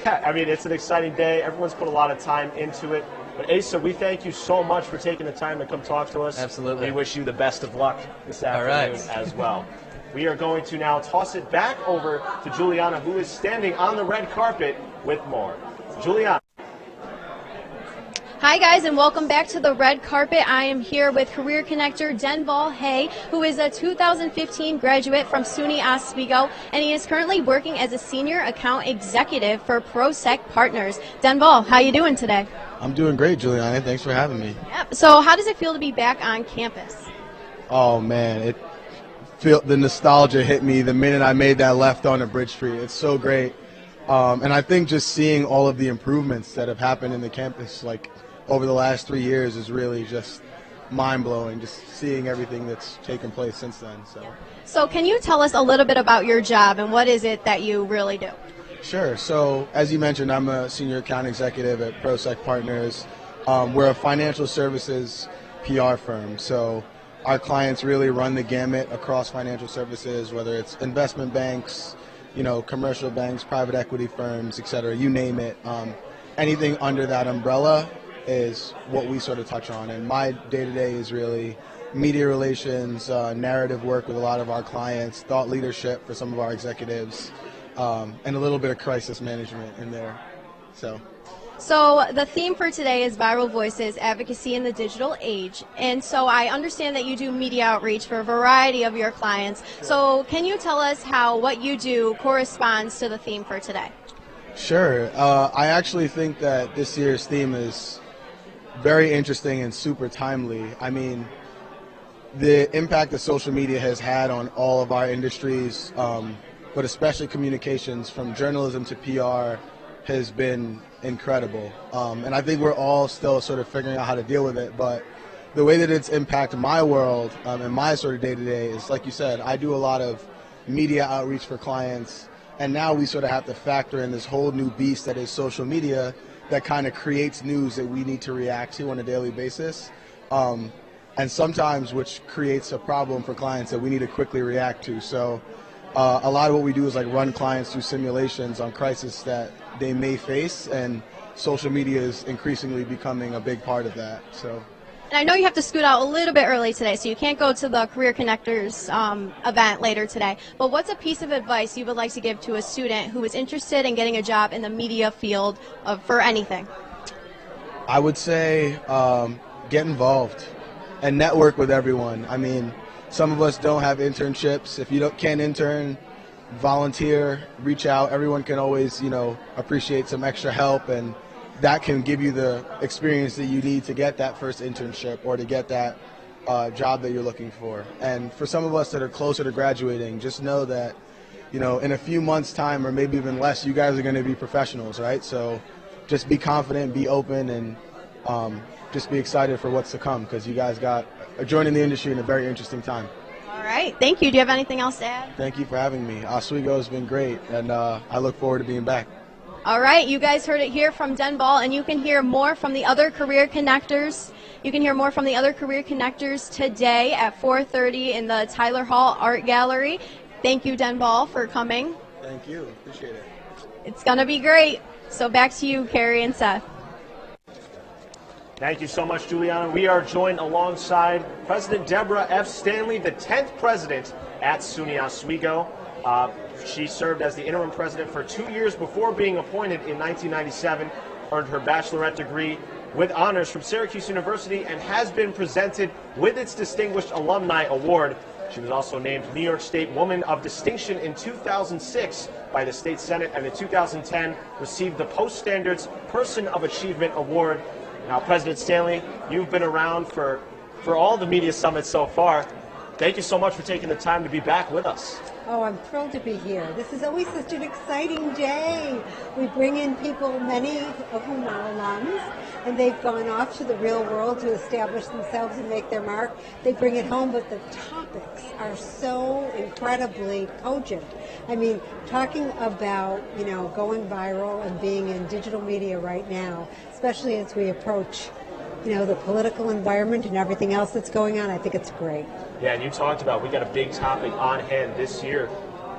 Speaker 6: I mean, it's an exciting day. Everyone's put a lot of time into it. But Asa, we thank you so much for taking the time to come talk to us.
Speaker 9: Absolutely.
Speaker 6: We wish you the best of luck this afternoon as well. We are going to now toss it back over to Juliana, who is standing on the red carpet with more. Juliana.
Speaker 8: Hi guys, and welcome back to the red carpet. I am here with career connector Denval Hay, who is a 2015 graduate from Suny Oswego, and he is currently working as a senior account executive for ProSec Partners. Denval, how you doing today?
Speaker 10: I'm doing great, Juliana. Thanks for having me.
Speaker 8: Yep. So how does it feel to be back on campus?
Speaker 10: Oh man, the nostalgia hit me the minute I made that left onto Bridge Street. It's so great, and I think just seeing all of the improvements that have happened in the campus, like over the last 3 years, is really just mind-blowing, just seeing everything that's taken place since then.
Speaker 8: So can you tell us a little bit about your job and what is it that you really do?
Speaker 10: Sure. So as you mentioned, I'm a senior account executive at ProSec Partners. We're a financial services PR firm, so our clients really run the gamut across financial services, whether it's investment banks, commercial banks, private equity firms, et cetera, you name it. Anything under that umbrella is what we sort of touch on, and my day-to-day is really media relations, narrative work with a lot of our clients, thought leadership for some of our executives, and a little bit of crisis management in there.
Speaker 8: So the theme for today is Viral Voices, Advocacy in the Digital Age. And so I understand that you do media outreach for a variety of your clients. So can you tell us how what you do corresponds to the theme for today?
Speaker 10: Sure. I actually think that this year's theme is very interesting and super timely. I mean, the impact that social media has had on all of our industries, but especially communications, from journalism to PR, has been incredible. And I think we're all still sort of figuring out how to deal with it, but the way that it's impacted my world and my sort of day-to-day is, like you said, I do a lot of media outreach for clients, and now we sort of have to factor in this whole new beast that is social media that kind of creates news that we need to react to on a daily basis. And sometimes which creates a problem for clients that we need to quickly react to. So a lot of what we do is like run clients through simulations on crisis that they may face, and social media is increasingly becoming a big part of that.
Speaker 8: And I know you have to scoot out a little bit early today, so you can't go to the Career Connectors event later today. But what's a piece of advice you would like to give to a student who is interested in getting a job in the media field for anything?
Speaker 10: I would say get involved and network with everyone. I mean, some of us don't have internships. If you can't intern, volunteer, reach out. Everyone can always, appreciate some extra help, and that can give you the experience that you need to get that first internship or to get that job that you're looking for. And for some of us that are closer to graduating, just know that, you know, in a few months' time or maybe even less, you guys are going to be professionals, right? So just be confident, be open, and just be excited for what's to come, because you guys are joining the industry in a very interesting time.
Speaker 8: All right, thank you. Do you have anything else to add?
Speaker 10: Thank you for having me. Oswego has been great, and I look forward to being back.
Speaker 8: All right, you guys heard it here from Den Ball, and you can hear more from the other career connectors. You can hear more from the other career connectors today at 4:30 in the Tyler Hall Art Gallery. Thank you, Den Ball, for coming.
Speaker 10: Thank you. Appreciate it.
Speaker 8: It's going to be great. So back to you, Carrie and Seth.
Speaker 6: Thank you so much, Juliana. We are joined alongside President Deborah F. Stanley, the 10th president at Suny Oswego. She served as the interim president for 2 years before being appointed in 1997, earned her bachelorette degree with honors from Syracuse University, and has been presented with its Distinguished Alumni Award. She was also named New York State Woman of Distinction in 2006 by the State Senate, and in 2010 received the Post Standards Person of Achievement Award. Now, President Stanley, you've been around for all the media summits so far. Thank you so much for taking the time to be back with us.
Speaker 11: Oh, I'm thrilled to be here. This is always such an exciting day. We bring in people, many of whom are alums, and they've gone off to the real world to establish themselves and make their mark. They bring it home, but the topics are so incredibly cogent. I mean, talking about, you know, going viral and being in digital media right now, especially as we approach, you know, the political environment and everything else that's going on, I think it's great.
Speaker 6: Yeah, and you talked about, we got a big topic on hand this year.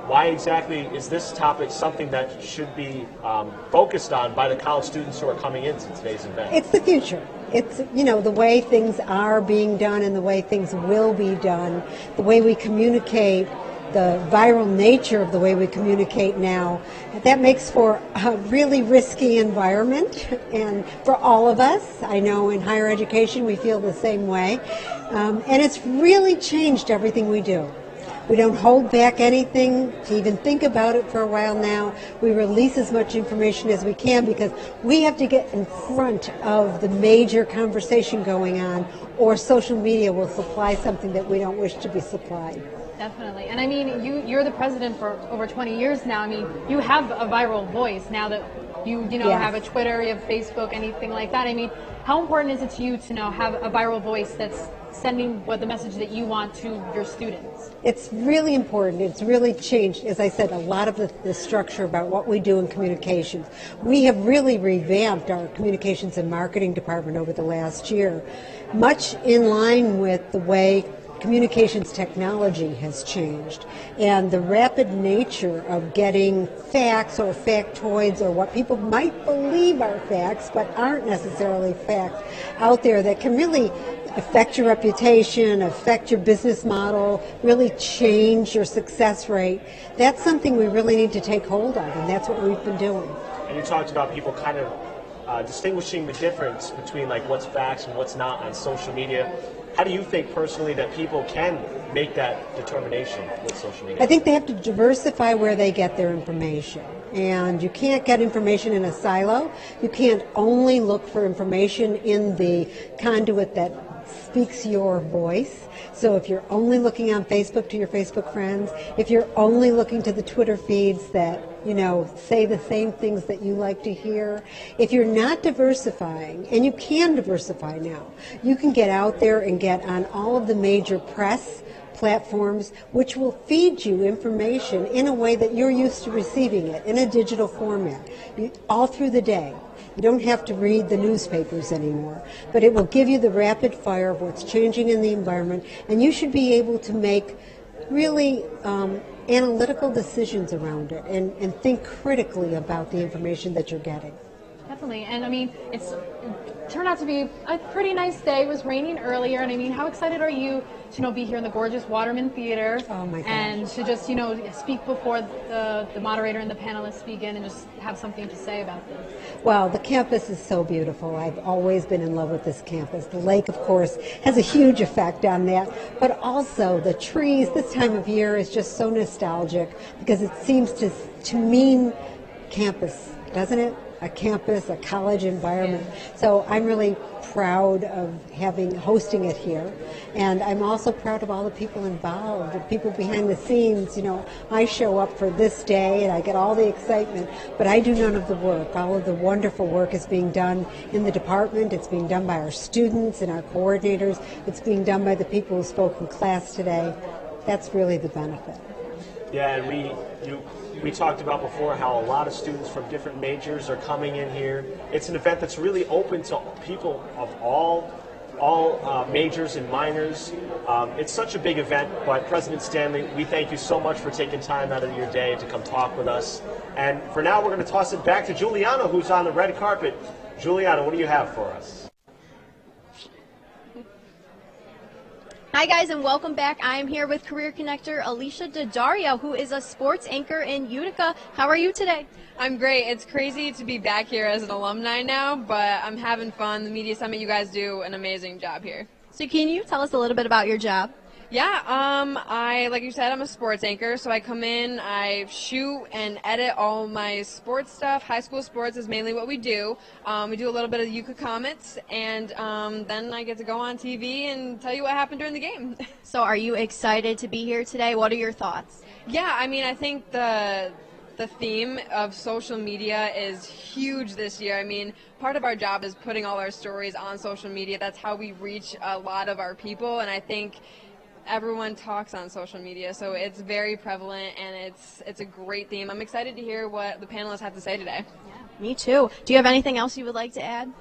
Speaker 6: Why exactly is this topic something that should be focused on by the college students who are coming into today's event?
Speaker 11: It's the future. It's, you know, the way things are being done and the way things will be done, the way we communicate, the viral nature of the way we communicate now. That makes for a really risky environment, and for all of us, I know in higher education we feel the same way, and it's really changed everything we do. We don't hold back anything to even think about it for a while now. We release as much information as we can because we have to get in front of the major conversation going on, or social media will supply something that we don't wish to be supplied.
Speaker 7: Definitely. And I mean, you're the president for over 20 years now. I mean, you have a viral voice now that you know,
Speaker 11: Yes.
Speaker 7: have a Twitter, you have Facebook, anything like that. I mean, how important is it to you to have a viral voice that's sending the message that you want to your students?
Speaker 11: It's really important. It's really changed, as I said, a lot of the structure about what we do in communications. We have really revamped our communications and marketing department over the last year, much in line with the way communications technology has changed, and the rapid nature of getting facts or factoids or what people might believe are facts but aren't necessarily facts out there that can really affect your reputation, affect your business model, really change your success rate. That's something we really need to take hold of, and that's what we've been doing.
Speaker 6: And you talked about people kind of distinguishing the difference between like what's facts and what's not on social media. How do you think personally that people can make that determination with social media?
Speaker 11: I think they have to diversify where they get their information. And you can't get information in a silo. You can't only look for information in the conduit that speaks your voice. So if you're only looking on Facebook to your Facebook friends, if you're only looking to the Twitter feeds that, you know, say the same things that you like to hear, if you're not diversifying, and you can diversify now, you can get out there and get on all of the major press platforms, which will feed you information in a way that you're used to receiving it, in a digital format, all through the day. You don't have to read the newspapers anymore, but it will give you the rapid fire of what's changing in the environment, and you should be able to make really analytical decisions around it and think critically about the information that you're getting.
Speaker 7: Definitely. And I mean, it turned out to be a pretty nice day. It was raining earlier, and I mean, how excited are you to be here in the gorgeous Waterman Theater?
Speaker 11: Oh my gosh.
Speaker 7: And to just speak before the moderator and the panelists begin, and just have something to say about this?
Speaker 11: Well, the campus is so beautiful. I've always been in love with this campus. The lake, of course, has a huge effect on that, but also the trees this time of year is just so nostalgic because it seems to mean campus, doesn't it? a campus, a college environment. So I'm really proud of hosting it here, and I'm also proud of all the people involved, the people behind the scenes. You know, I show up for this day and I get all the excitement, but I do none of the work. All of the wonderful work is being done in the department. It's being done by our students and our coordinators. It's being done by the people who spoke in class today. That's really the benefit.
Speaker 6: Yeah, and we talked about before how a lot of students from different majors are coming in here. It's an event that's really open to people of all majors and minors. It's such a big event, but President Stanley, we thank you so much for taking time out of your day to come talk with us. And for now, we're going to toss it back to Juliana, who's on the red carpet. Juliana, what do you have for us?
Speaker 8: Hi guys, and welcome back. I am here with career connector Alicia Daddario, who is a sports anchor in Utica. How are you today?
Speaker 12: I'm great. It's crazy to be back here as an alumni now, but I'm having fun. The Media Summit, you guys do an amazing job here.
Speaker 8: So can you tell us a little bit about your job?
Speaker 12: Yeah, like you said, I'm a sports anchor, so I come in, I shoot and edit all my sports stuff. High school sports is mainly what we do. We do a little bit of Utica Comets, and then I get to go on TV and tell you what happened during the game.
Speaker 8: So are you excited to be here today? What are your thoughts?
Speaker 12: Yeah, I mean, I think the theme of social media is huge this year. I mean, part of our job is putting all our stories on social media. That's how we reach a lot of our people, and I think everyone talks on social media, so it's very prevalent, and it's a great theme. I'm excited to hear what the panelists have to say today.
Speaker 8: Yeah, me too. Do you have anything else you would like to add?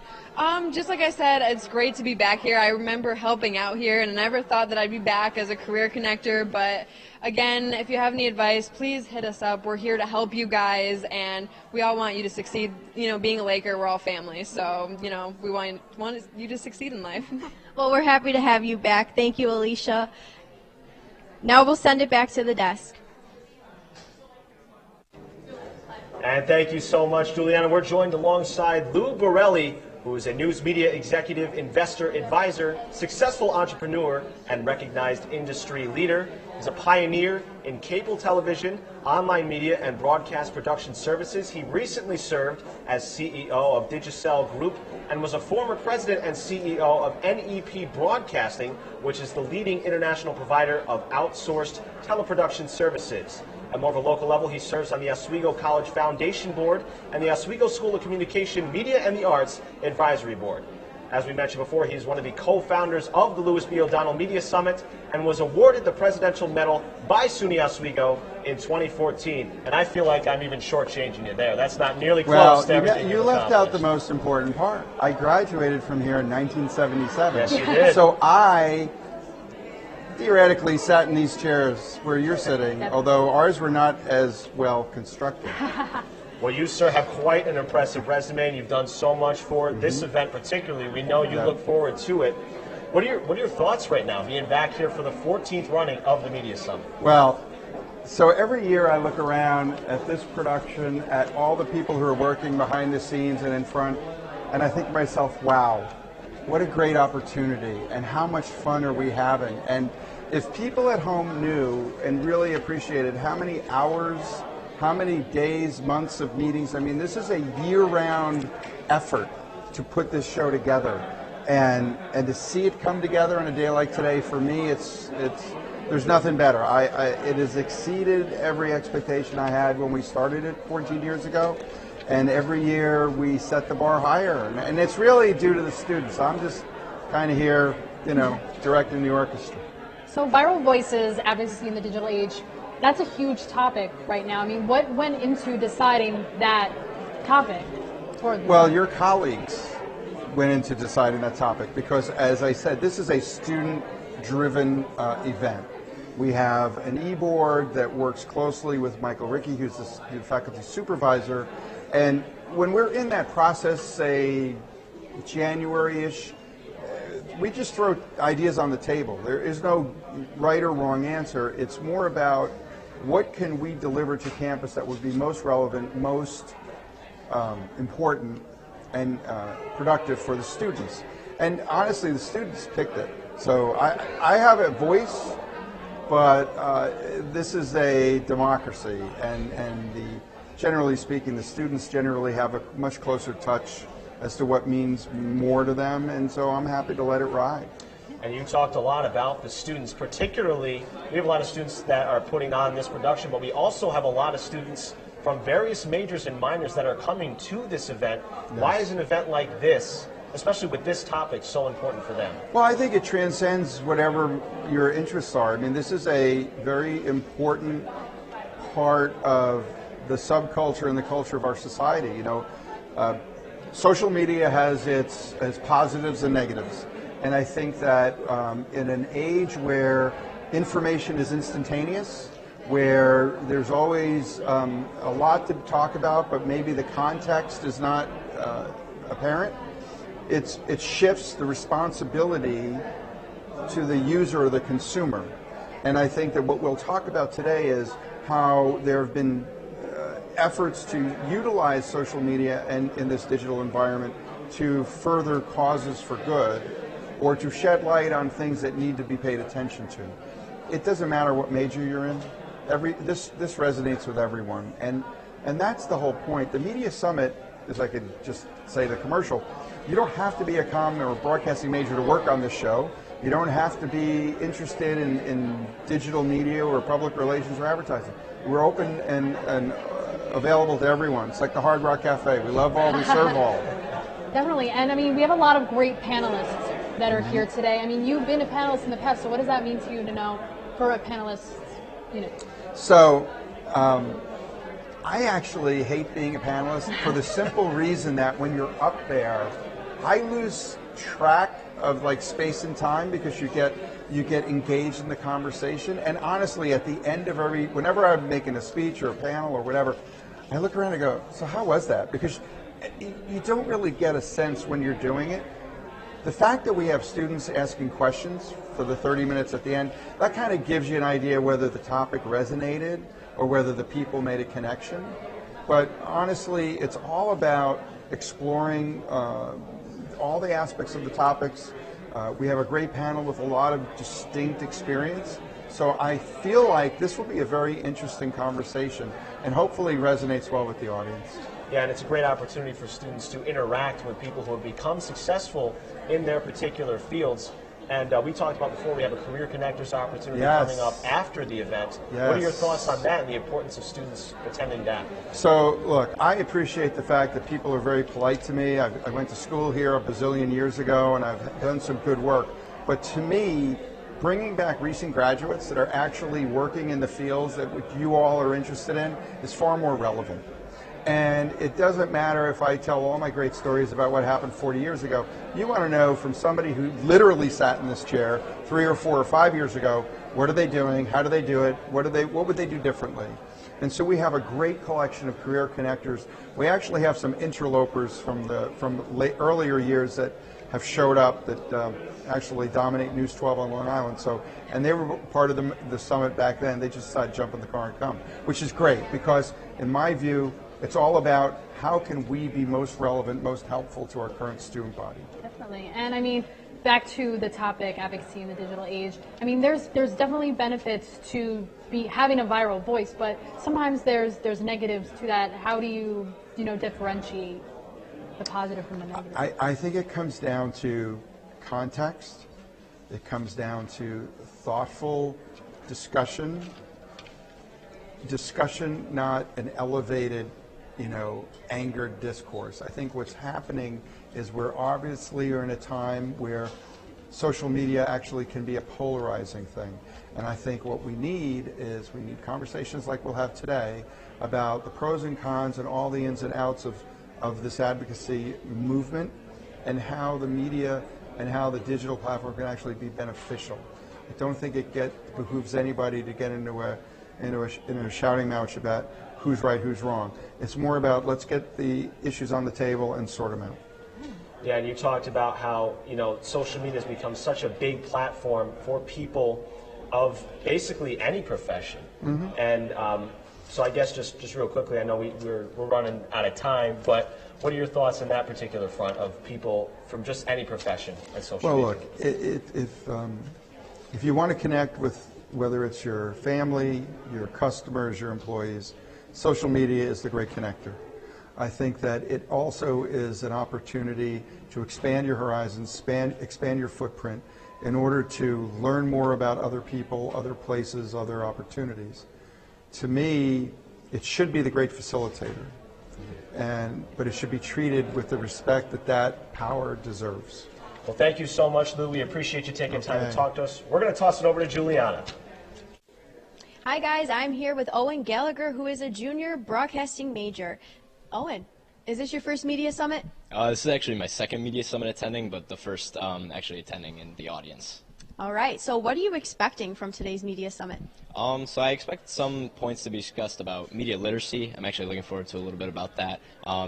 Speaker 12: Just like I said, it's great to be back here. I remember helping out here, and I never thought that I'd be back as a career connector, but again, if you have any advice, please hit us up. We're here to help you guys, and we all want you to succeed. You know, being a Laker, we're all family, so, you know, we want you to succeed in life.
Speaker 8: Well, we're happy to have you back. Thank you, Alicia. Now we'll send it back to the desk.
Speaker 6: And thank you so much, Juliana. We're joined alongside Lou Borelli, who is a news media executive, investor, advisor, successful entrepreneur, and recognized industry leader. He's a pioneer in cable television, online media, and broadcast production services. He recently served as CEO of Digicel Group and was a former president and CEO of NEP Broadcasting, which is the leading international provider of outsourced teleproduction services. At more of a local level, he serves on the Oswego College Foundation Board and the Oswego School of Communication, Media, and the Arts Advisory Board. As we mentioned before, he's one of the co-founders of the Lewis B. O'Donnell Media Summit and was awarded the Presidential Medal by SUNY Oswego in 2014. And I feel like I'm even shortchanging you there. That's not nearly close to everything
Speaker 13: you left out the most important part. I graduated from here in 1977.
Speaker 6: Yes, you did.
Speaker 13: So I theoretically sat in these chairs where you're sitting, although ours were not as well constructed.
Speaker 6: Well, you, sir, have quite an impressive resume, and you've done so much for this event particularly. We know you look forward to it. What are your thoughts right now, being back here for the 14th running of the Media Summit?
Speaker 13: Well, so every year I look around at this production, at all the people who are working behind the scenes and in front, and I think to myself, wow, what a great opportunity, and how much fun are we having? And if people at home knew and really appreciated how many hours, how many days, months of meetings, I mean, this is a year-round effort to put this show together. And to see it come together on a day like today, for me, there's nothing better. It has exceeded every expectation I had when we started it 14 years ago. And every year we set the bar higher. And it's really due to the students. I'm just kind of here, you know, directing the orchestra.
Speaker 7: So viral voices, advocacy in the digital age, that's a huge topic right now. I mean, what went into deciding that topic?
Speaker 13: Well, your colleagues went into deciding that topic because, as I said, this is a student-driven event. We have an e-board that works closely with Michael Rickey, who's the faculty supervisor. And when we're in that process, say January-ish, we just throw ideas on the table. There is no right or wrong answer. It's more about what can we deliver to campus that would be most relevant, most important, and productive for the students. And honestly, the students picked it. So I have a voice, but this is a democracy, and generally speaking, the students generally have a much closer touch as to what means more to them, and so I'm happy to let it ride.
Speaker 6: And you talked a lot about the students, particularly, we have a lot of students that are putting on this production, but we also have a lot of students from various majors and minors that are coming to this event. Yes. Why is an event like this, especially with this topic, so important for them?
Speaker 13: Well, I think it transcends whatever your interests are. I mean, this is a very important part of the subculture and the culture of our society. You know, social media has its positives and negatives. And I think that in an age where information is instantaneous, where there's always a lot to talk about, but maybe the context is not apparent, it shifts the responsibility to the user or the consumer. And I think that what we'll talk about today is how there have been efforts to utilize social media and in this digital environment to further causes for good, or to shed light on things that need to be paid attention to. It doesn't matter what major you're in. This resonates with everyone, and that's the whole point. The Media Summit, as I could just say the commercial, you don't have to be a comm or broadcasting major to work on this show. You don't have to be interested in digital media or public relations or advertising. We're open and available to everyone. It's like the Hard Rock Cafe. We love all, we serve all.
Speaker 7: Definitely, and I mean, we have a lot of great panelists that are here today. I mean, you've been a panelist in the past, so what does that mean to you to know for a panelist, you know?
Speaker 13: So, I actually hate being a panelist for the simple reason that when you're up there, I lose track of like space and time because you get engaged in the conversation. And honestly, at the end of whenever I'm making a speech or a panel or whatever, I look around and go, so how was that? Because you don't really get a sense when you're doing it. The fact that we have students asking questions for the 30 minutes at the end, that kind of gives you an idea whether the topic resonated or whether the people made a connection. But honestly, it's all about exploring all the aspects of the topics. We have a great panel with a lot of distinct experience. So I feel like this will be a very interesting conversation and hopefully resonates well with the audience.
Speaker 6: Yeah, and it's a great opportunity for students to interact with people who have become successful in their particular fields. And we talked about before, we have a Career Connectors opportunity coming up after the event. Yes. What are your thoughts on that and the importance of students attending that?
Speaker 13: So, look, I appreciate the fact that people are very polite to me. I went to school here a bazillion years ago, and I've done some good work. But to me, bringing back recent graduates that are actually working in the fields that you all are interested in is far more relevant. And it doesn't matter if I tell all my great stories about what happened 40 years ago. You want to know from somebody who literally sat in this chair 3 or 4 or 5 years ago, what are they doing? How do they do it? What would they do differently? And so we have a great collection of career connectors. We actually have some interlopers from earlier years that have showed up that actually dominate News 12 on Long Island. So, and they were part of the summit back then. They just decided to jump in the car and come, which is great because, in my view, it's all about how can we be most relevant, most helpful to our current student body.
Speaker 7: Definitely, and I mean, back to the topic, advocacy in the digital age. I mean, there's definitely benefits to having a viral voice, but sometimes there's negatives to that. How do you differentiate the positive from the negative?
Speaker 13: I think it comes down to context. It comes down to thoughtful discussion, not an elevated, angered discourse. I think what's happening is we're in a time where social media actually can be a polarizing thing. And I think what we need conversations like we'll have today about the pros and cons and all the ins and outs of this advocacy movement and how the media and how the digital platform can actually be beneficial. I don't think it behooves anybody to get into a shouting match about who's right, who's wrong. It's more about let's get the issues on the table and sort them out.
Speaker 6: Yeah, and you talked about how social media has become such a big platform for people of basically any profession. Mm-hmm. And so I guess just real quickly, I know we're running out of time, but what are your thoughts on that particular front of people from just any profession and social media?
Speaker 13: Well, look, if you want to connect with whether it's your family, your customers, your employees, social media is the great connector. I think that it also is an opportunity to expand your horizons, expand your footprint in order to learn more about other people, other places, other opportunities. To me, it should be the great facilitator, but it should be treated with the respect that that power deserves.
Speaker 6: Well, thank you so much, Lou. We appreciate you taking time to talk to us. We're going to toss it over to Juliana.
Speaker 8: Hi guys, I'm here with Owen Gallagher, who is a junior broadcasting major. Owen, is this your first media summit?
Speaker 14: This is actually my second media summit attending, but the first actually attending in the audience.
Speaker 8: All right, so what are you expecting from today's media summit?
Speaker 14: So I expect some points to be discussed about media literacy. I'm actually looking forward to a little bit about that,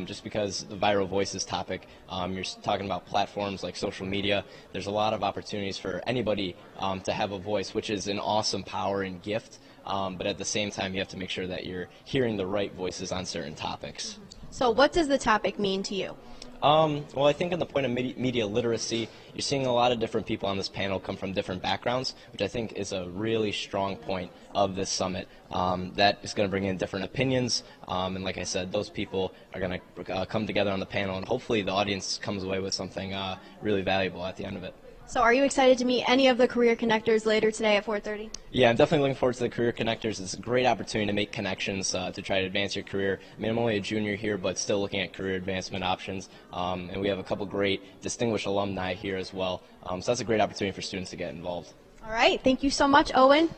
Speaker 14: just because the viral voices topic, you're talking about platforms like social media. There's a lot of opportunities for anybody to have a voice, which is an awesome power and gift, but at the same time you have to make sure that you're hearing the right voices on certain topics.
Speaker 8: So what does the topic mean to you?
Speaker 14: Well, I think on the point of media literacy, you're seeing a lot of different people on this panel come from different backgrounds, which I think is a really strong point of this summit. That is going to bring in different opinions, and like I said, those people are going to come together on the panel, and hopefully the audience comes away with something really valuable at the end of it.
Speaker 8: So are you excited to meet any of the career connectors later today at 4:30?
Speaker 14: Yeah, I'm definitely looking forward to the career connectors. It's a great opportunity to make connections to try to advance your career. I mean, I'm only a junior here, but still looking at career advancement options. And we have a couple great distinguished alumni here as well. So that's a great opportunity for students to get involved.
Speaker 8: All right, thank you so much, Owen.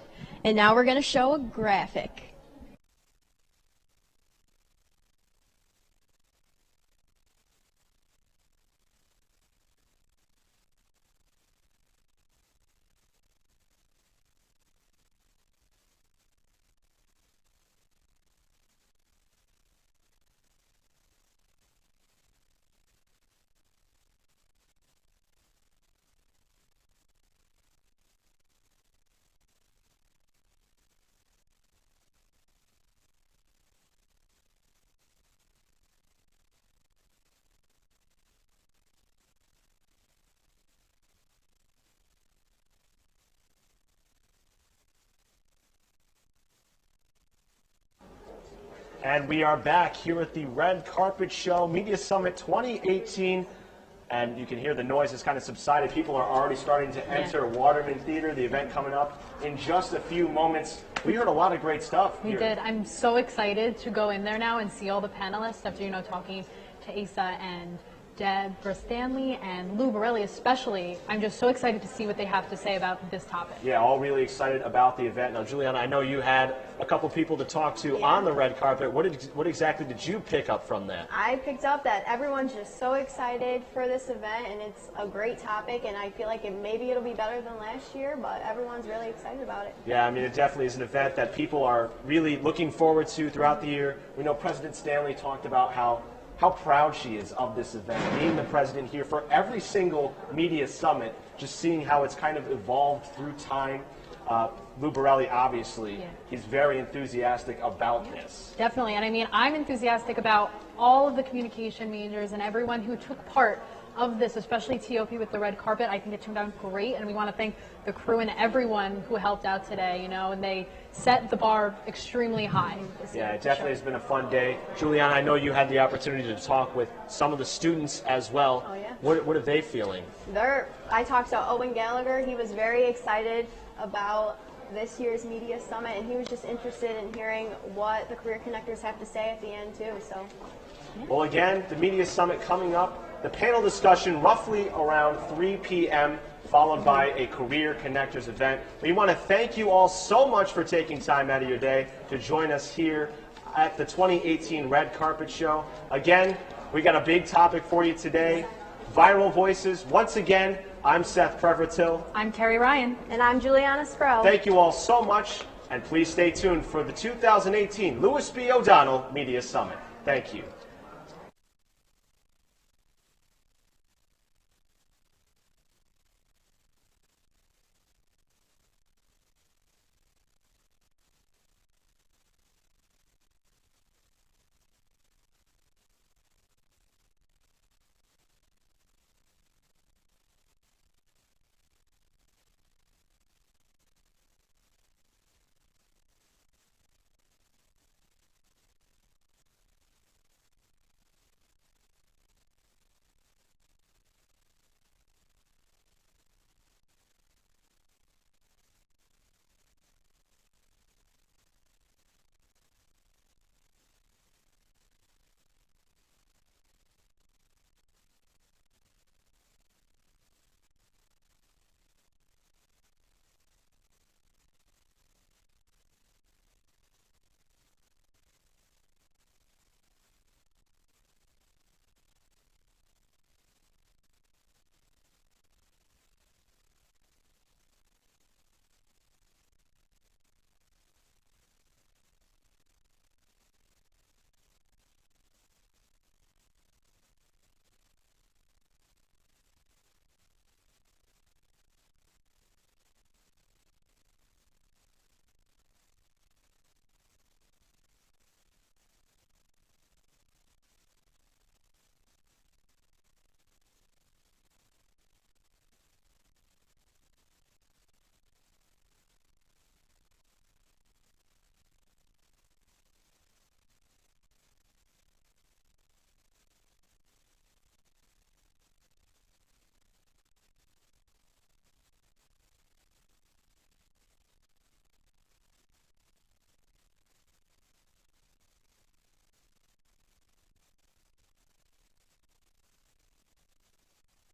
Speaker 8: And now we're going to show a graphic.
Speaker 6: And we are back here at the Red Carpet Show, Media Summit 2018. And you can hear the noise has kind of subsided. People are already starting to enter Waterman Theater, the event coming up in just a few moments. We heard a lot of great stuff
Speaker 7: We
Speaker 6: here.
Speaker 7: did. I'm so excited to go in there now and see all the panelists after, you know, talking to Asa and Deborah, Stanley, and Lou Borelli especially. I'm just so excited to see what they have to say about this topic.
Speaker 6: Yeah, all really excited about the event. Now, Juliana, I know you had a couple people to talk to on the red carpet. What exactly did you pick up from that?
Speaker 8: I picked up that everyone's just so excited for this event, and it's a great topic, and I feel like maybe it'll be better than last year, but everyone's really excited about it.
Speaker 6: Yeah, I mean, it definitely is an event that people are really looking forward to throughout the year. We know President Stanley talked about how proud she is of this event, being the president here for every single media summit, just seeing how it's kind of evolved through time. Lou Borelli, obviously, he's very enthusiastic about this.
Speaker 7: Definitely, and I mean, I'm enthusiastic about all of the communication majors and everyone who took part of this, especially TOP with the red carpet. I think it turned out great, and we want to thank the crew and everyone who helped out today, you know, and they set the bar extremely high.
Speaker 6: Yeah, it definitely has been a fun day. Juliana, I know you had the opportunity to talk with some of the students as well.
Speaker 8: Oh, yeah.
Speaker 6: What are they feeling?
Speaker 8: I talked to Owen Gallagher. He was very excited about this year's media summit, and he was just interested in hearing what the career connectors have to say at the end too. So,
Speaker 6: well, again, the media summit coming up. The panel discussion roughly around 3 p.m., followed by a Career Connectors event. We want to thank you all so much for taking time out of your day to join us here at the 2018 Red Carpet Show. Again, we got a big topic for you today, viral voices. Once again, I'm Seth Prevertil.
Speaker 7: I'm Carrie Ryan.
Speaker 8: And I'm Juliana Sproul.
Speaker 6: Thank you all so much, and please stay tuned for the 2018 Louis B. O'Donnell Media Summit. Thank you.